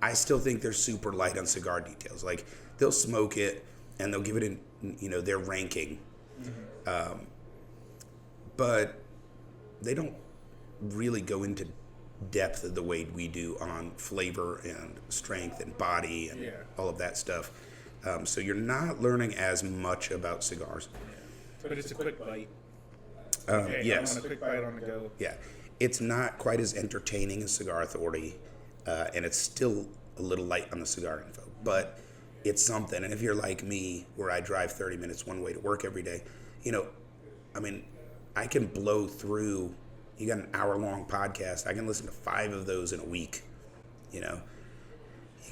I still think they're super light on cigar details. Like, they'll smoke it and they'll give it in, their ranking. Mm-hmm. But they don't really go into depth of the way we do on flavor and strength and body and all of that stuff. So you're not learning as much about cigars. But it's a quick bite. Yes. I want a quick bite on the go. Yeah. It's not quite as entertaining as Cigar Authority, and it's still a little light on the cigar info, but it's something. And if you're like me, where I drive 30 minutes one way to work every day, I can blow through. You got an hour-long podcast. I can listen to 5 of those in a week. You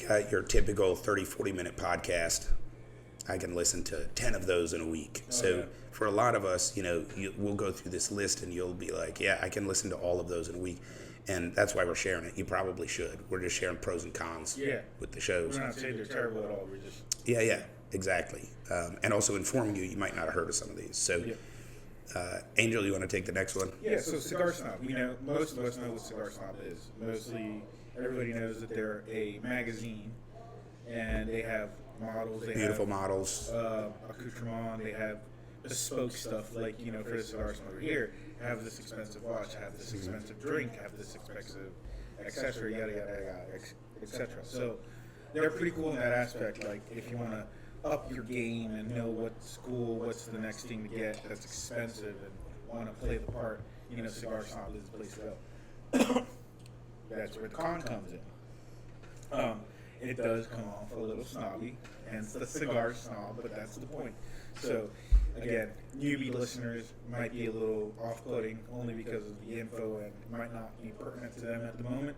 got your typical 30, 40-minute podcast. I can listen to 10 of those in a week. For a lot of us, we'll go through this list and you'll be like, yeah, I can listen to all of those in a week. And that's why we're sharing it. You probably should. We're just sharing pros and cons with the shows. We're not saying they're terrible at all. We're just... Yeah, exactly. And also informing you might not have heard of some of these. So, Angel, you want to take the next one? Yeah, so Cigar Snob. Most of us know what Cigar Snob is. Mostly, everybody knows that they're a magazine, and they have models. They Beautiful have, models. Accoutrement. They have bespoke stuff, like, for the Cigar Smoker here, have this expensive watch, have this expensive drink, have this expensive accessory, yada, yada, yada, etc. So they're pretty cool in that aspect. Like, if you want to up your game and know what's cool, what's the next thing to get that's expensive, and want to play the part, Cigar Snob is the place to go. That's where the con comes in. It does come off a little snobby, hence the Cigar Snob, but that's the point. So, again, newbie listeners might be a little off-putting only because of the info and might not be pertinent to them at the moment.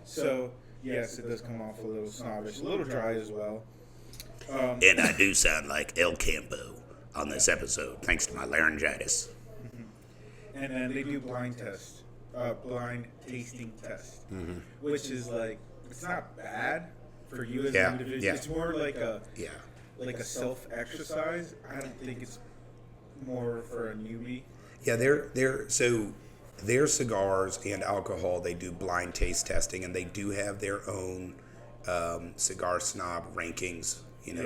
So, yes, it does come off a little snobbish, a little dry as well. And I do sound like El Campo on this episode, thanks to my laryngitis. And then they do blind tasting test, which is like, it's not bad for you as an individual. Yeah. It's more like a self exercise. I don't think it's more for a newbie. Yeah, their cigars and alcohol, they do blind taste testing, and they do have their own cigar snob rankings,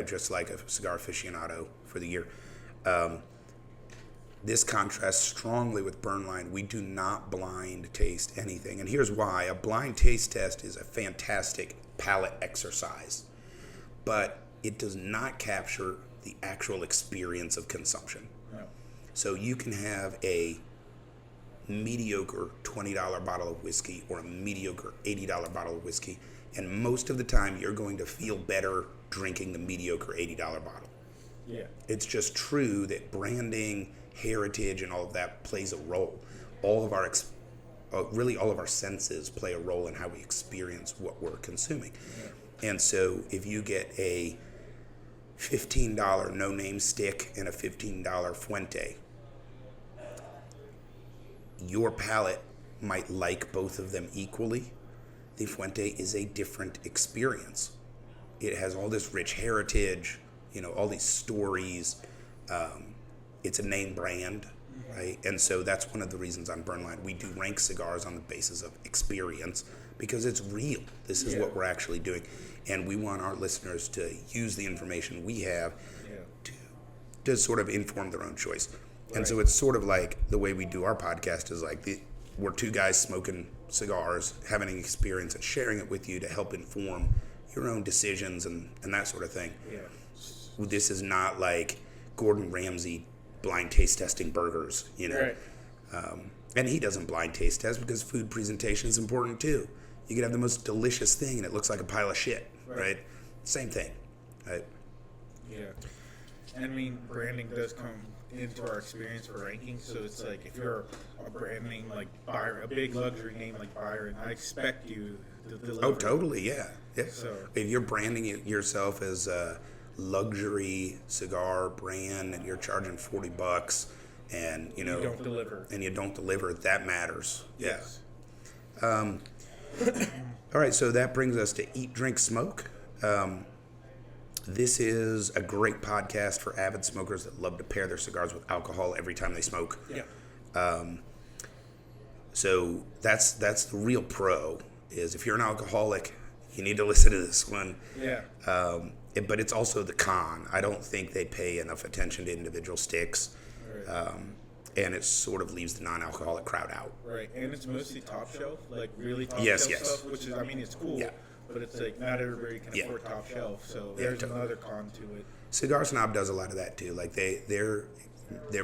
just like a cigar aficionado for the year. This contrasts strongly with Burnline. We do not blind taste anything. And here's why. A blind taste test is a fantastic palate exercise, but it does not capture the actual experience of consumption. No. So you can have a mediocre $20 bottle of whiskey or a mediocre $80 bottle of whiskey, and most of the time you're going to feel better drinking the mediocre $80 bottle. Yeah. It's just true that branding, heritage, and all of that plays a role. All of our really all of our senses play a role in how we experience what we're consuming. Yeah. And so if you get a $15 no-name stick and a $15 Fuente, your palate might like both of them equally. The Fuente is a different experience. It has all this rich heritage, all these stories. It's a name brand, right? And so that's one of the reasons on Burnline we do rank cigars on the basis of experience, because it's real. This is what we're actually doing. And we want our listeners to use the information we have to sort of inform their own choice. And so it's sort of like the way we do our podcast is like we're two guys smoking cigars, having an experience and sharing it with you to help inform your own decisions and that sort of thing. Yeah. This is not like Gordon Ramsay blind taste testing burgers, Right. And he doesn't blind taste test because food presentation is important too. You could have the most delicious thing and it looks like a pile of shit, right? Same thing, right? Yeah. And I mean, branding does come into our experience for rankings. So it's like if you're a brand name like Byron, a big luxury name like Byron, I expect you to deliver. Oh, totally, yeah. So if you're branding yourself as a luxury cigar brand and you're charging $40 and you don't deliver, that matters. Yes. All right, so that brings us to Eat, Drink, Smoke. This is a great podcast for avid smokers that love to pair their cigars with alcohol every time they smoke. Yeah. So that's the real pro, is if you're an alcoholic, you need to listen to this one. Yeah. But it's also the con. I don't think they pay enough attention to individual sticks. Right. And it sort of leaves the non-alcoholic crowd out. Right. And it's mostly top shelf, like really top shelf stuff, which is, it's cool. Yeah. But it's like not everybody can afford top shelf, so there's another con to it. Cigar Snob does a lot of that too. Like they're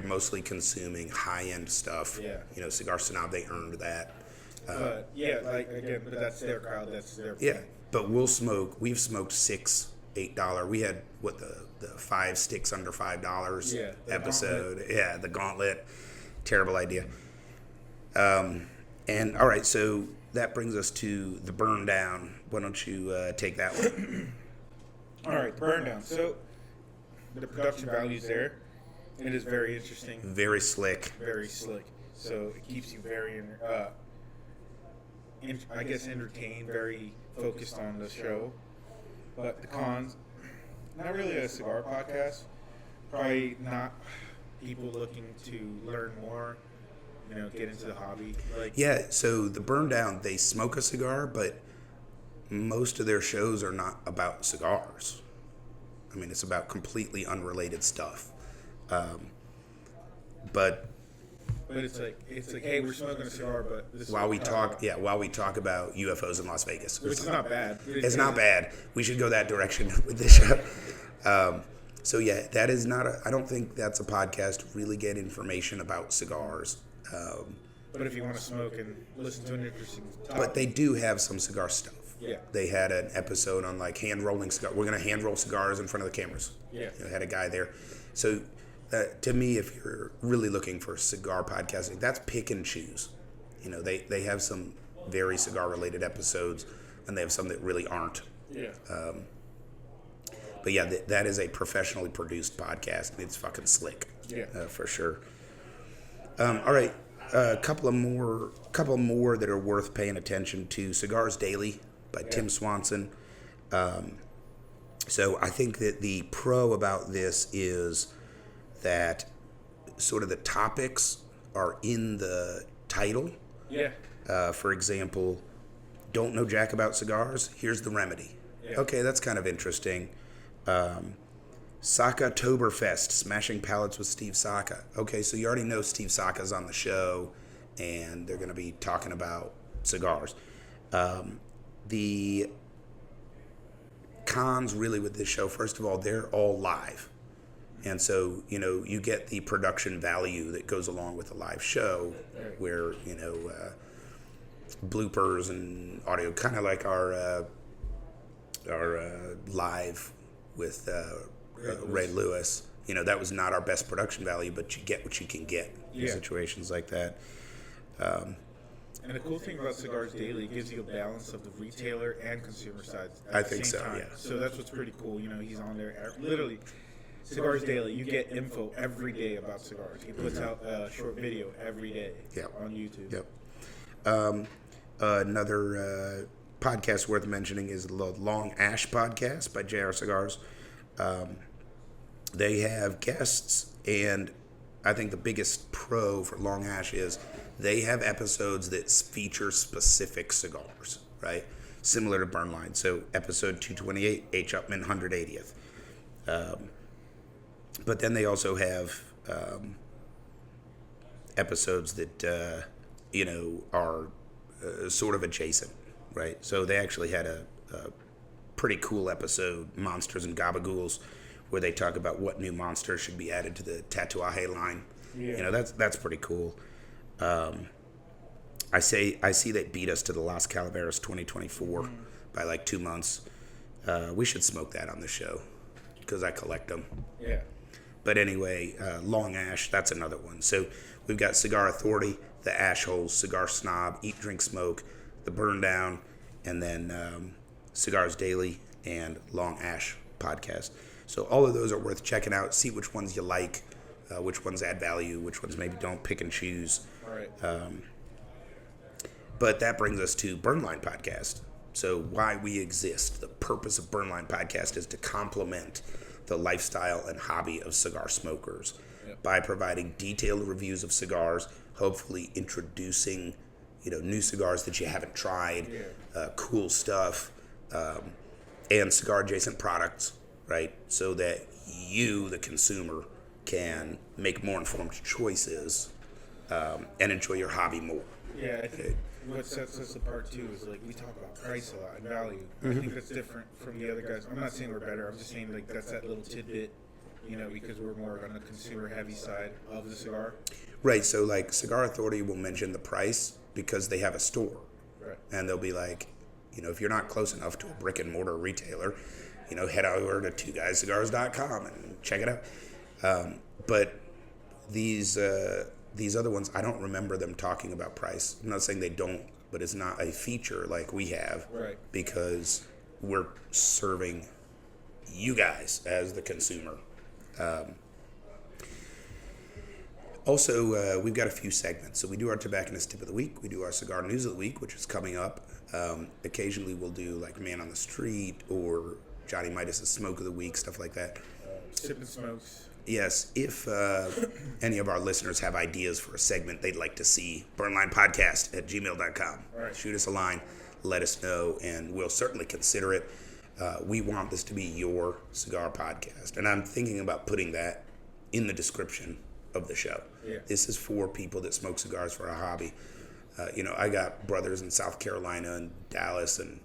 mostly consuming high-end stuff. Yeah. Cigar Snob, they earned that. But but that's their crowd. That's their yeah. But we've smoked $6, $8. We had the 5 sticks under $5 episode. Gauntlet. Yeah, the Gauntlet. Terrible idea. And all right, so that brings us to the burn down. Why don't you take that one? All right, the burn down. So the production value's there. It is very interesting. Very slick. Very slick. So it keeps you very, entertained, very focused on the show. But the cons, not really a cigar podcast. Probably not people looking to learn more, get into the hobby. So the burn down, they smoke a cigar, but most of their shows are not about cigars. It's about completely unrelated stuff. But it's like, hey, we're smoking a cigar, but this while we talk about UFOs in Las Vegas, which is not bad. It's not bad. We should go that direction with this show. That is not I don't think that's a podcast to really get information about cigars. But if you want to smoke and listen to an interesting topic. But they do have some cigar stuff. Yeah. They had an episode on hand rolling cigars. We're going to hand roll cigars in front of the cameras. Yeah. They had a guy there. So to me, if you're really looking for cigar podcasting, that's pick and choose. They have some very cigar related episodes, and they have some that really aren't. Yeah. But yeah, that is a professionally produced podcast, and it's fucking slick. Yeah. For sure. All right, a couple more that are worth paying attention to. Cigars Daily by Tim Swanson. So I think that the pro about this is that sort of the topics are in the title. Yeah. For example, don't know jack about cigars? Here's the remedy. Yeah. Okay, that's kind of interesting. Saka-toberfest, smashing pallets with Steve Saka. Okay, so you already know Steve Saka's on the show, and they're going to be talking about cigars. The cons really with this show, first of all, they're all live. And so, you get the production value that goes along with a live show where, bloopers and audio, kind of like our live with Ray Lewis. That was not our best production value, but you get what you can get in situations like that. And the cool thing about Cigars Daily, it gives you a balance of the retailer and consumer sides at I the think same so, time. yeah. So that's what's pretty cool. He's on there. Literally, Cigars Daily, you get info every day about cigars. He puts out a short video every day on YouTube. Yep. Another podcast worth mentioning is the Long Ash podcast by JR Cigars. They have guests, and I think the biggest pro for Long Ash is they have episodes that feature specific cigars, right? Similar to Burnline. So episode 228, H. Upman 180th. But then they also have episodes that, are sort of adjacent, right? So they actually had a pretty cool episode, Monsters and Gabagools, where they talk about what new monster should be added to the Tatuaje line. Yeah. That's pretty cool. I see they beat us to the Las Calaveras 2024 by like 2 months. We should smoke that on the show because I collect them. Yeah. But anyway, Long Ash, that's another one. So we've got Cigar Authority, The Ash Holes, Cigar Snob, Eat, Drink, Smoke, The Burn Down, and then Cigars Daily and Long Ash podcast. So all of those are worth checking out. See which ones you like, which ones add value, which ones maybe don't, pick and choose. All right. But that brings us to Burnline Podcast. So why we exist. The purpose of Burnline Podcast is to complement the lifestyle and hobby of cigar smokers by providing detailed reviews of cigars, hopefully introducing, new cigars that you haven't tried, cool stuff, and cigar adjacent products, right? So that you, the consumer, can make more informed choices and enjoy your hobby more. Yeah, I think what sets us apart too is we talk about price a lot and value. I think that's different from the other guys. I'm not saying we're better. I'm just saying that's that little tidbit, because we're more on the consumer heavy side of the cigar. Right. So Cigar Authority will mention the price because they have a store, Right. and they'll be like, if you're not close enough to a brick and mortar retailer, head over to twoguyscigars.com and check it out. But these other ones, I don't remember them talking about price. I'm not saying they don't, but it's not a feature like we have. Right. Because we're serving you guys as the consumer. Also, we've got a few segments. So we do our tobacconist tip of the week. We do our cigar news of the week, which is coming up. Occasionally we'll do Man on the Street or Johnny Midas' Smoke of the Week, stuff like that. Sipping smokes. Yes, if any of our listeners have ideas for a segment they'd like to see, burnlinepodcast@gmail.com. Right. Shoot us a line, let us know, and we'll certainly consider it. We want this to be your cigar podcast, and I'm thinking about putting that in the description of the show. Yeah. This is for people that smoke cigars for a hobby. I got brothers in South Carolina and Dallas, and,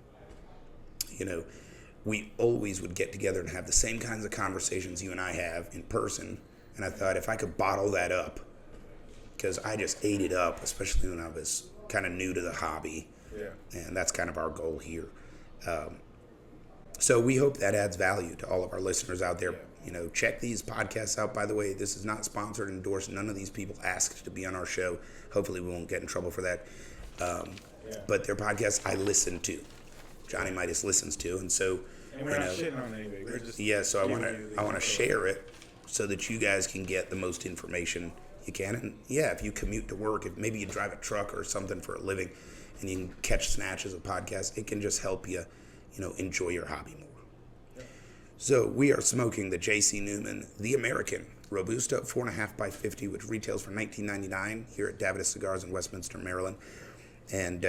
we always would get together and have the same kinds of conversations you and I have in person. And I thought if I could bottle that up, because I just ate it up, especially when I was kind of new to the hobby. Yeah. And that's kind of our goal here. So we hope that adds value to all of our listeners out there. Check these podcasts out. By the way, this is not sponsored, endorsed. None of these people asked to be on our show. Hopefully we won't get in trouble for that. But they're podcasts I listen to. Johnny Midas listens to. And so And we're not shitting on anybody. We're just So I want giving you the to info. share it so that you guys can get the most information you can. And yeah, if you commute to work, if maybe you drive a truck or something for a living, and you can catch snatches of podcasts, it can just help you, enjoy your hobby more. Yep. So we are smoking the J.C. Newman, the American Robusto 4.5 by 50, which retails for $19.99 here at Davidas Cigars in Westminster, Maryland. And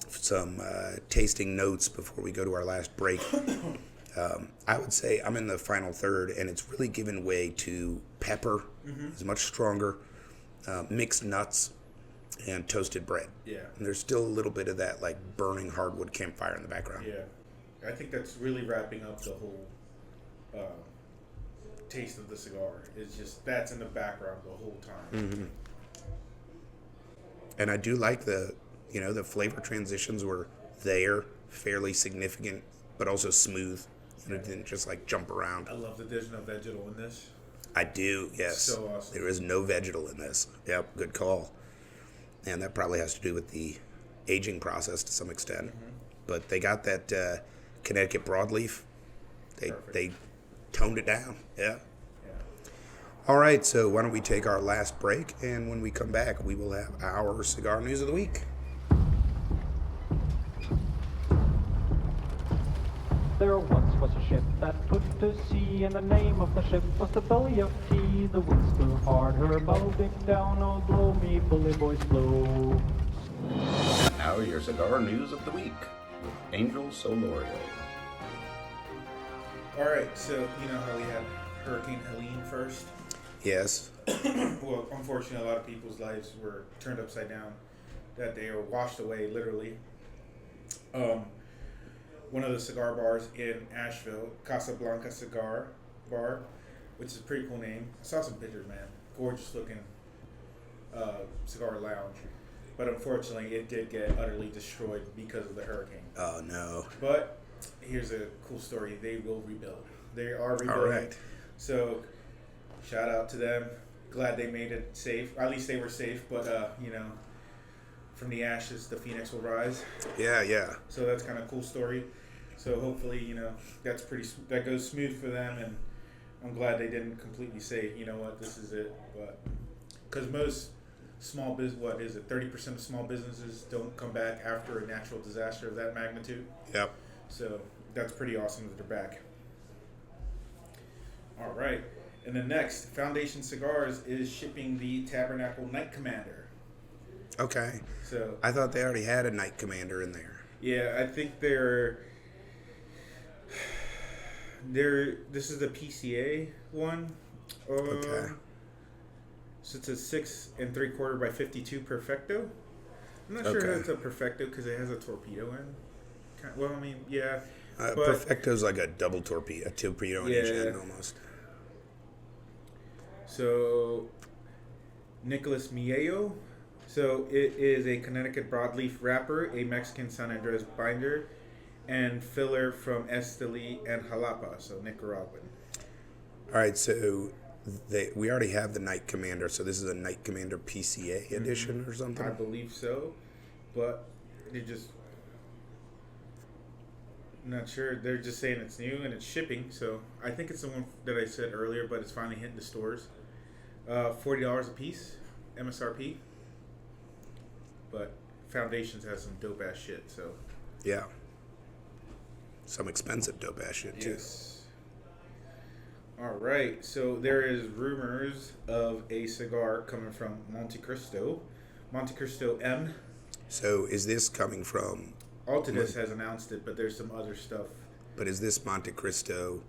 some tasting notes before we go to our last break. I would say I'm in the final third, and it's really given way to pepper. It's much stronger, mixed nuts, and toasted bread. Yeah. And there's still a little bit of that like burning hardwood campfire in the background. Yeah. I think that's really wrapping up the whole taste of the cigar. It's just that's in the background the whole time. And I do like the flavor transitions were there, fairly significant, but also smooth. It didn't just like jump around. I love that there's no vegetal in this. I do, yes. So awesome. There is no vegetal in this. Yep, good call. And that probably has to do with the aging process to some extent. But they got that Connecticut broadleaf. They toned it down. Yeah. All right, so why don't we take our last break, and when we come back, we will have our cigar news of the week. There once was a ship that put to sea, and the name of the ship was the Belly of Tea. The winds blew hard, her bow dipped down, oh blow me, bully boys blow. And now your cigar news of the week with Angel Solorio. All right, so you know how we had Hurricane Helene first? Yes. Well, unfortunately, a lot of people's lives were turned upside down. That they were washed away, literally. One of the cigar bars in Asheville, Casablanca Cigar Bar, which is a pretty cool name. I saw some pictures, man. Gorgeous looking cigar lounge. But unfortunately, it did get utterly destroyed because of the hurricane. Oh, no. But here's a cool story. They will rebuild. They are rebuilding. All right. So shout out to them. Glad they made it safe. At least they were safe. But, from the ashes, the phoenix will rise. Yeah. So that's kind of a cool story. So hopefully, that goes smooth for them, and I'm glad they didn't completely say, you know what, this is it. But because most small business, 30% of small businesses don't come back after a natural disaster of that magnitude. Yep. So that's pretty awesome that they're back. All right, and then next, Foundation Cigars is shipping the Tabernacle Night Commander. Okay. So I thought they already had a Night Commander in there. yeah, I think this is the PCA one. Okay. So it's a 6 3/4 by 52 Perfecto. I'm not sure if it's a Perfecto because it has a torpedo in. Well, I mean, yeah. But Perfecto's like a double torpedo, a torpedo on each end almost. So, Nicholas Miello. So it is a Connecticut broadleaf wrapper, a Mexican San Andres binder, and filler from Esteli and Jalapa, so Nicaraguan. All right, so we already have the Night Commander, so this is a Night Commander PCA edition or something? I believe so, but they're just not sure. They're just saying it's new and it's shipping, so I think it's the one that I said earlier, but it's finally hitting the stores. $40 a piece, MSRP. But Foundations has some dope ass shit, so. Yeah. Some expensive dope ass shit too. Yes. All right, so there is rumors of a cigar coming from Monte Cristo M. So is this coming from? Altadis has announced it, but there's some other stuff. But is this Monte Cristo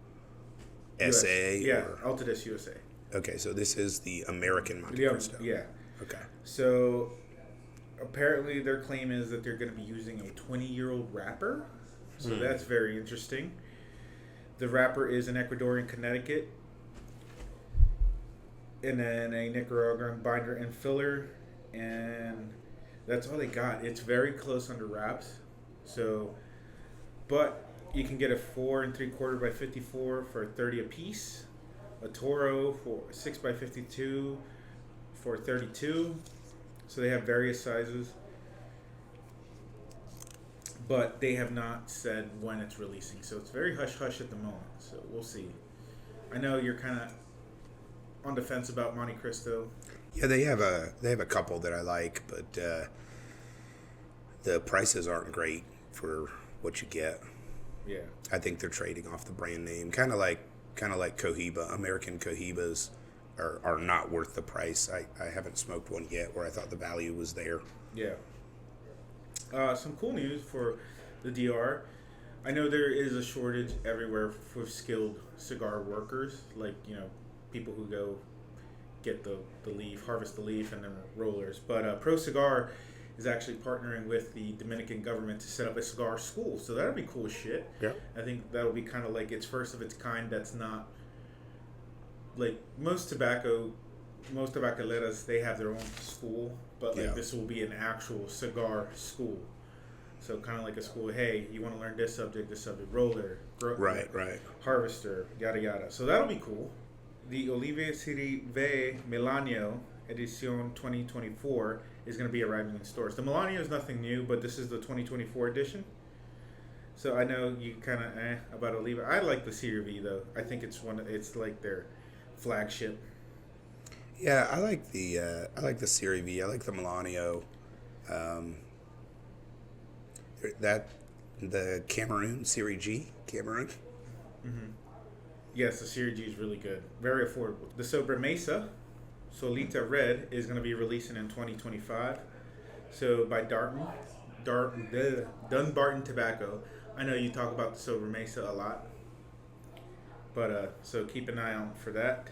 SA? Yeah, Or? Altadis USA. Okay, so this is the American Monte Cristo. Yeah. Okay. So apparently their claim is that they're going to be using a 20-year-old wrapper. So that's very interesting. The wrapper is an Ecuadorian Connecticut. And then a Nicaraguan binder and filler. And that's all they got. It's very close under wraps. So, but you can get a 4 3/4 by 54 for $30 a piece. A Toro for 6 by 52 for $32. So they have various sizes. but they have not said when it's releasing. So it's very hush-hush at the moment. So we'll see. I know you're kind of on the fence about Monte Cristo. Yeah, they have a couple that I like, but the prices aren't great for what you get. Yeah. I think they're trading off the brand name, kind of like Cohiba. American Cohibas are not worth the price. I haven't smoked one yet where I thought the value was there. Yeah. Some cool news for the DR. I know there is a shortage everywhere for skilled cigar workers, like, people who go get the leaf, harvest the leaf, and then rollers. But Pro Cigar is actually partnering with the Dominican government to set up a cigar school. So that'll be cool as shit. Yeah. I think that'll be kind of like its first of its kind. That's not like most tabacaleiras, they have their own school, but like this will be an actual cigar school. So kind of like a school. Hey, you want to learn this subject, roller, Right. harvester, yada yada. So that'll be cool. The Olive Serie V Milanio Edition 2024 is going to be arriving in stores. The Milanio is nothing new, but this is the 2024 edition. So I know you kind of about Olive. I like the Serie V though. I think it's like their flagship. Yeah, I like the Serie V. I like the Milanio. The Cameroon Serie G. Cameroon. Mm-hmm. Yes, the Serie G is really good. Very affordable. The Sobremesa Solita Red is going to be releasing in 2025. So by Dunbarton Tobacco. I know you talk about the Sobremesa a lot. But so keep an eye out for that.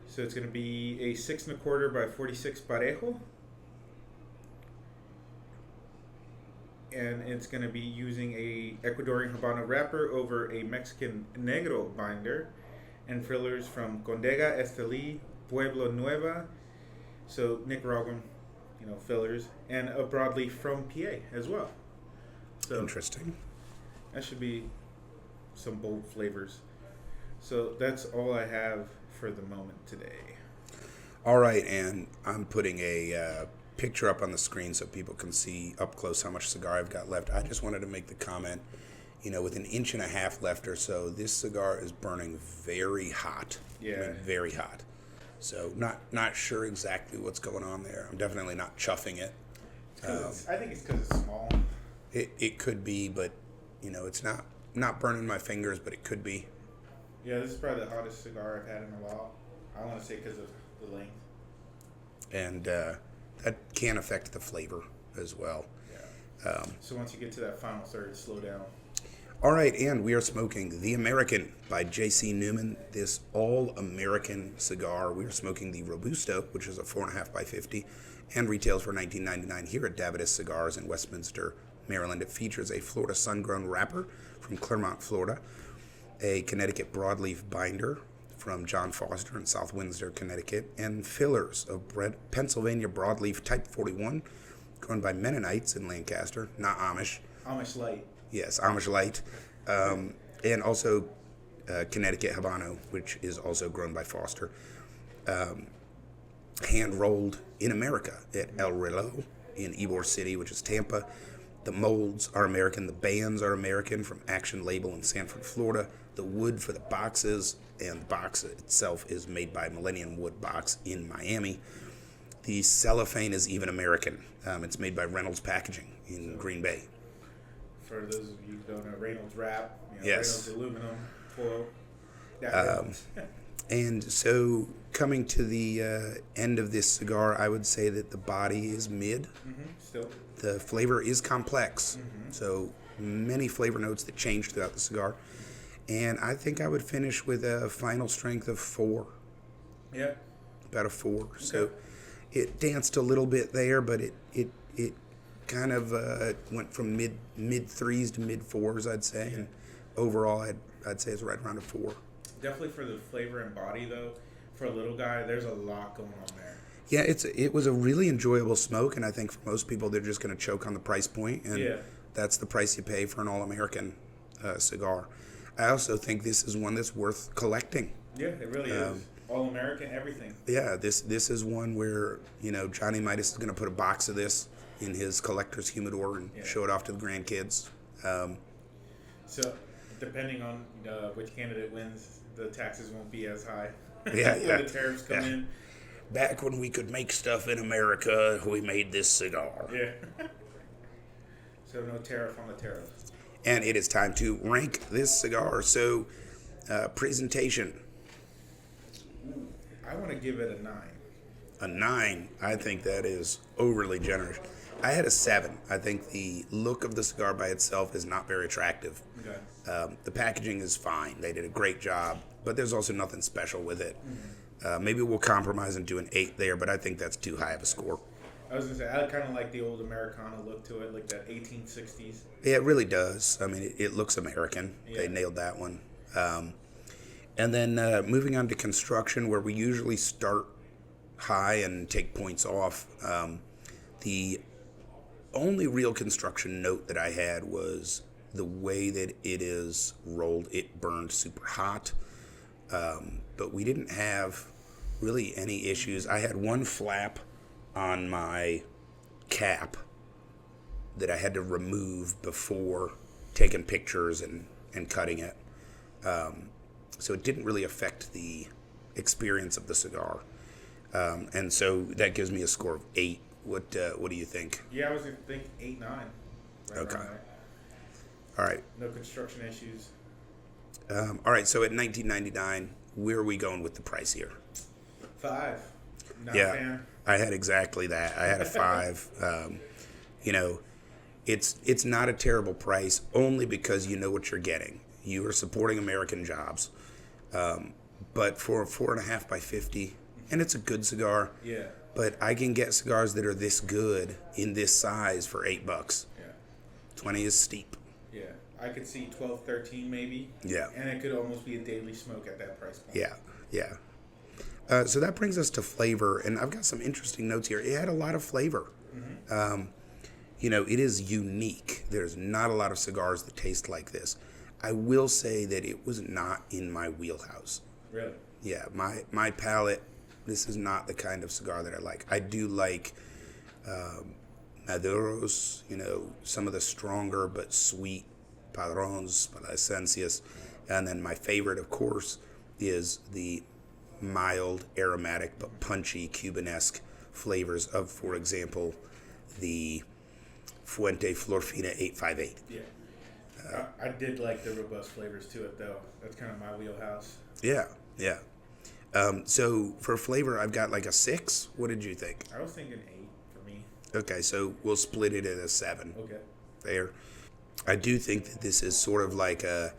So it's going to be a 6 1/4 by 46 Parejo. And it's going to be using a Ecuadorian Habano wrapper over a Mexican Negro binder and fillers from Condega, Estelí, Pueblo Nueva, so Nicaraguan, fillers, and a broadleaf from PA as well. So interesting. That should be some bold flavors. So that's all I have for the moment today. All right, and I'm putting a picture up on the screen so people can see up close how much cigar I've got left. I just wanted to make the comment, with 1.5 inches left or so, this cigar is burning very hot. Yeah. I mean, very hot. So not sure exactly what's going on there. I'm definitely not chuffing it. I think it's because it's small. It could be, but it's not burning my fingers, but it could be. Yeah, this is probably the hottest cigar I've had in a while. I want to say because of the length. And that can affect the flavor as well. Yeah. So once you get to that final third, slow down. All right, and we are smoking The American by J.C. Newman, this all-American cigar. We are smoking the Robusto, which is a 4.5 by 50, and retails for $19.99 here at Davidas Cigars in Westminster, Maryland. It features a Florida Sungrown wrapper from Claremont, Florida, a Connecticut broadleaf binder from John Foster in South Windsor, Connecticut, and fillers of Pennsylvania broadleaf Type 41, grown by Mennonites in Lancaster, not Amish. Amish Light. Yes, Amish Light. And also Connecticut Habano, which is also grown by Foster. Hand-rolled in America at El Reloj in Ybor City, which is Tampa. The molds are American. The bands are American from Action Label in Sanford, Florida. The wood for the boxes and the box itself is made by Millennium Wood Box in Miami. The cellophane is even American. It's made by Reynolds Packaging in Green Bay. For those of you who don't know, Reynolds wrap, Yes. Reynolds aluminum foil. And so coming to the end of this cigar, I would say that the body is mid. Mm-hmm. Still. The flavor is complex. Mm-hmm. So many flavor notes that change throughout the cigar. And I think I would finish with a final strength of 4. Yeah. About a 4. Okay. So it danced a little bit there, but it kind of went from mid 3s to mid 4s, I'd say. And overall, I'd say it's right around a 4. Definitely for the flavor and body, though. For a little guy, there's a lot going on there. Yeah, it was a really enjoyable smoke, and I think for most people, they're just going to choke on the price point, and that's the price you pay for an all-American cigar. I also think this is one that's worth collecting. Yeah, it really is. All-American, everything. Yeah, this is one where, Johnny Midas is going to put a box of this in his collector's humidor and show it off to the grandkids. So, depending on which candidate wins, the taxes won't be as high. Yeah, when the tariffs come in. Back when we could make stuff in America, we made this cigar. Yeah. So no tariff on the tariff. And it is time to rank this cigar. So, presentation. I want to give it a 9. A 9. I think that is overly generous. I had a 7. I think the look of the cigar by itself is not very attractive. Okay. The packaging is fine. They did a great job, but there's also nothing special with it. Maybe we'll compromise and do an 8 there, but I think that's too high of a score. I was going to say, I kind of like the old Americana look to it, like that 1860s. Yeah, it really does. I mean, it looks American. Yeah. They nailed that one. And then moving on to construction, where we usually start high and take points off. The only real construction note that I had was the way that it is rolled. It burned super hot, but we didn't have really any issues. I had one flap on my cap that I had to remove before taking pictures and cutting it. So it didn't really affect the experience of the cigar. And so that gives me a score of 8. What do you think? Yeah, I was going to think 8, 9. Right Okay. around there. All right. No construction issues. All right. So at $19.99, where are we going with the price here? 5. Not Yeah, a fan. I had exactly that. I had a 5. It's not a terrible price only because you know what you're getting. You are supporting American jobs. But for a 4.5 by 50, and it's a good cigar. Yeah. But I can get cigars that are this good in this size for $8. Yeah. 20 is steep. Yeah. I could see 12, 13 maybe. Yeah. And it could almost be a daily smoke at that price point. Yeah. So that brings us to flavor, and I've got some interesting notes here. It had a lot of flavor. It is unique. There's not a lot of cigars that taste like this. I will say that it was not in my wheelhouse. Really? Yeah, my palate, this is not the kind of cigar that I like. I do like Maduros, some of the stronger but sweet Padrones, Palacencias. And then my favorite, of course, is the mild, aromatic, but punchy Cubanesque flavors of, for example, the Fuente Florfina 858. Yeah. I did like the robust flavors to it, though. That's kind of my wheelhouse. Yeah. So for flavor, I've got like a 6. What did you think? I was thinking 8 for me. Okay, so we'll split it at a 7. Okay. Fair. I do think that this is sort of like a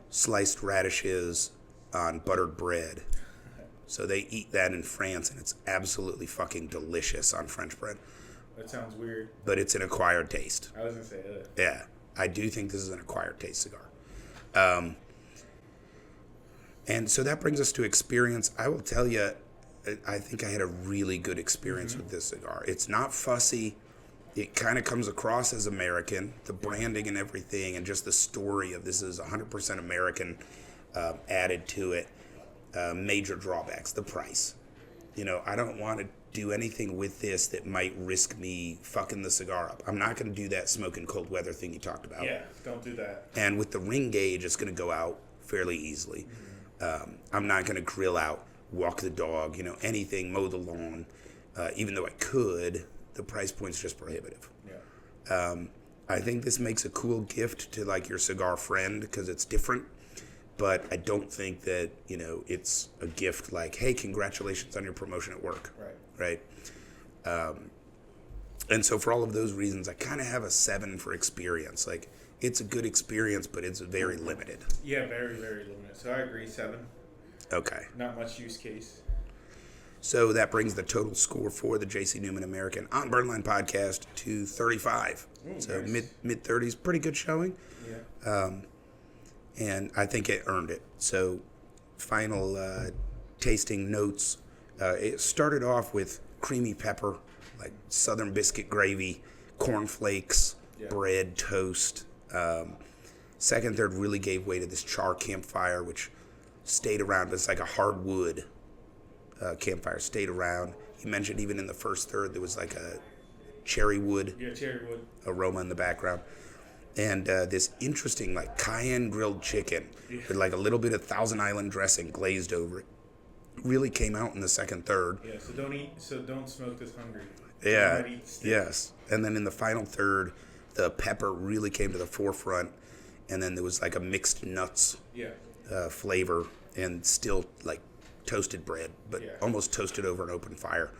sliced radishes on buttered bread. So they eat that in France, and it's absolutely fucking delicious on French bread. That sounds weird. But it's an acquired taste. I was going to say that. Yeah, I do think this is an acquired taste cigar. And so that brings us to experience. I will tell you, I think I had a really good experience with this cigar. It's not fussy. It kind of comes across as American. The branding and everything, and just the story of this is 100% American added to it. Major drawbacks, the price. I don't want to do anything with this that might risk me fucking the cigar up. I'm not going to do that smoking cold weather thing you talked about. Yeah, don't do that. And with the ring gauge, it's going to go out fairly easily. I'm not going to grill out, walk the dog, anything, mow the lawn. Even though I could, the price point's just prohibitive. Yeah. I think this makes a cool gift to like your cigar friend because it's different. But I don't think that, it's a gift like, hey, congratulations on your promotion at work. Right? And so for all of those reasons, I kind of have a 7 for experience. Like, it's a good experience, but it's very limited. Yeah, very, very limited. So I agree, 7. Okay. Not much use case. So that brings the total score for the J.C. Newman American on Burnline Podcast to 35. Ooh, so nice. mid-30s, pretty good showing. Yeah. And I think it earned it. So final tasting notes. It started off with creamy pepper, like southern biscuit gravy, cornflakes, bread, toast. Second, third really gave way to this char campfire, which stayed around. It's like a hardwood campfire, stayed around. You mentioned even in the first third there was like a cherry wood Yeah, cherry wood. aroma in the background. And this interesting, like, cayenne grilled chicken with, like, a little bit of Thousand Island dressing glazed over it. Really came out in the second third. Yeah, so don't smoke this hungry. Yeah, Don't eat steak. yes. And then in the final third, the pepper really came to the forefront. And then there was, like, a mixed nuts Yeah. flavor and still, like, toasted bread, but almost toasted over an open fire.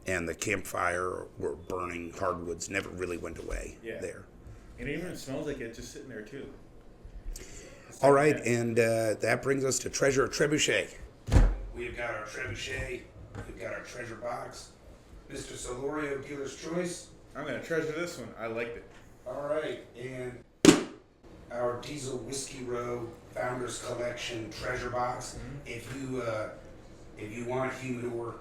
And the campfire or burning hardwoods never really went away there. And it even smells like it just sitting there, too. All right, and that brings us to Treasure Trebuchet. We've got our trebuchet. We've got our treasure box. Mr. Solorio, dealer's choice. I'm going to treasure this one. I liked it. All right, and our Diesel Whiskey Row Founders Collection treasure box. Mm-hmm. If you want a humidor,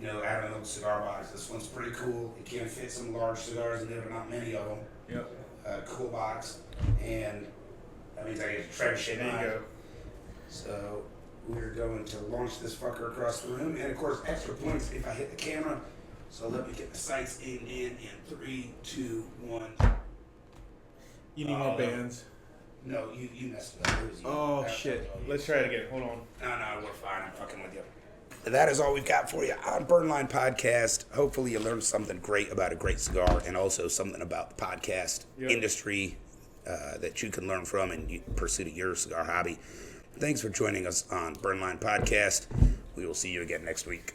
out of an old cigar box, this one's pretty cool. It can fit some large cigars in there, but not many of them. Yep. Cool box, and that means I get a trebuchet. There you go. So we're going to launch this fucker across the room, and of course, extra points if I hit the camera. So let me get the sights in 3, 2, 1. You need more bands. No, you messed it up. It was you. Oh, shit. Let's try it again. Hold on. No, we're fine. I'm fucking with you. That is all we've got for you on Burnline Podcast. Hopefully you learned something great about a great cigar and also something about the podcast industry that you can learn from in pursuit of your cigar hobby. Thanks for joining us on Burnline Podcast. We will see you again next week.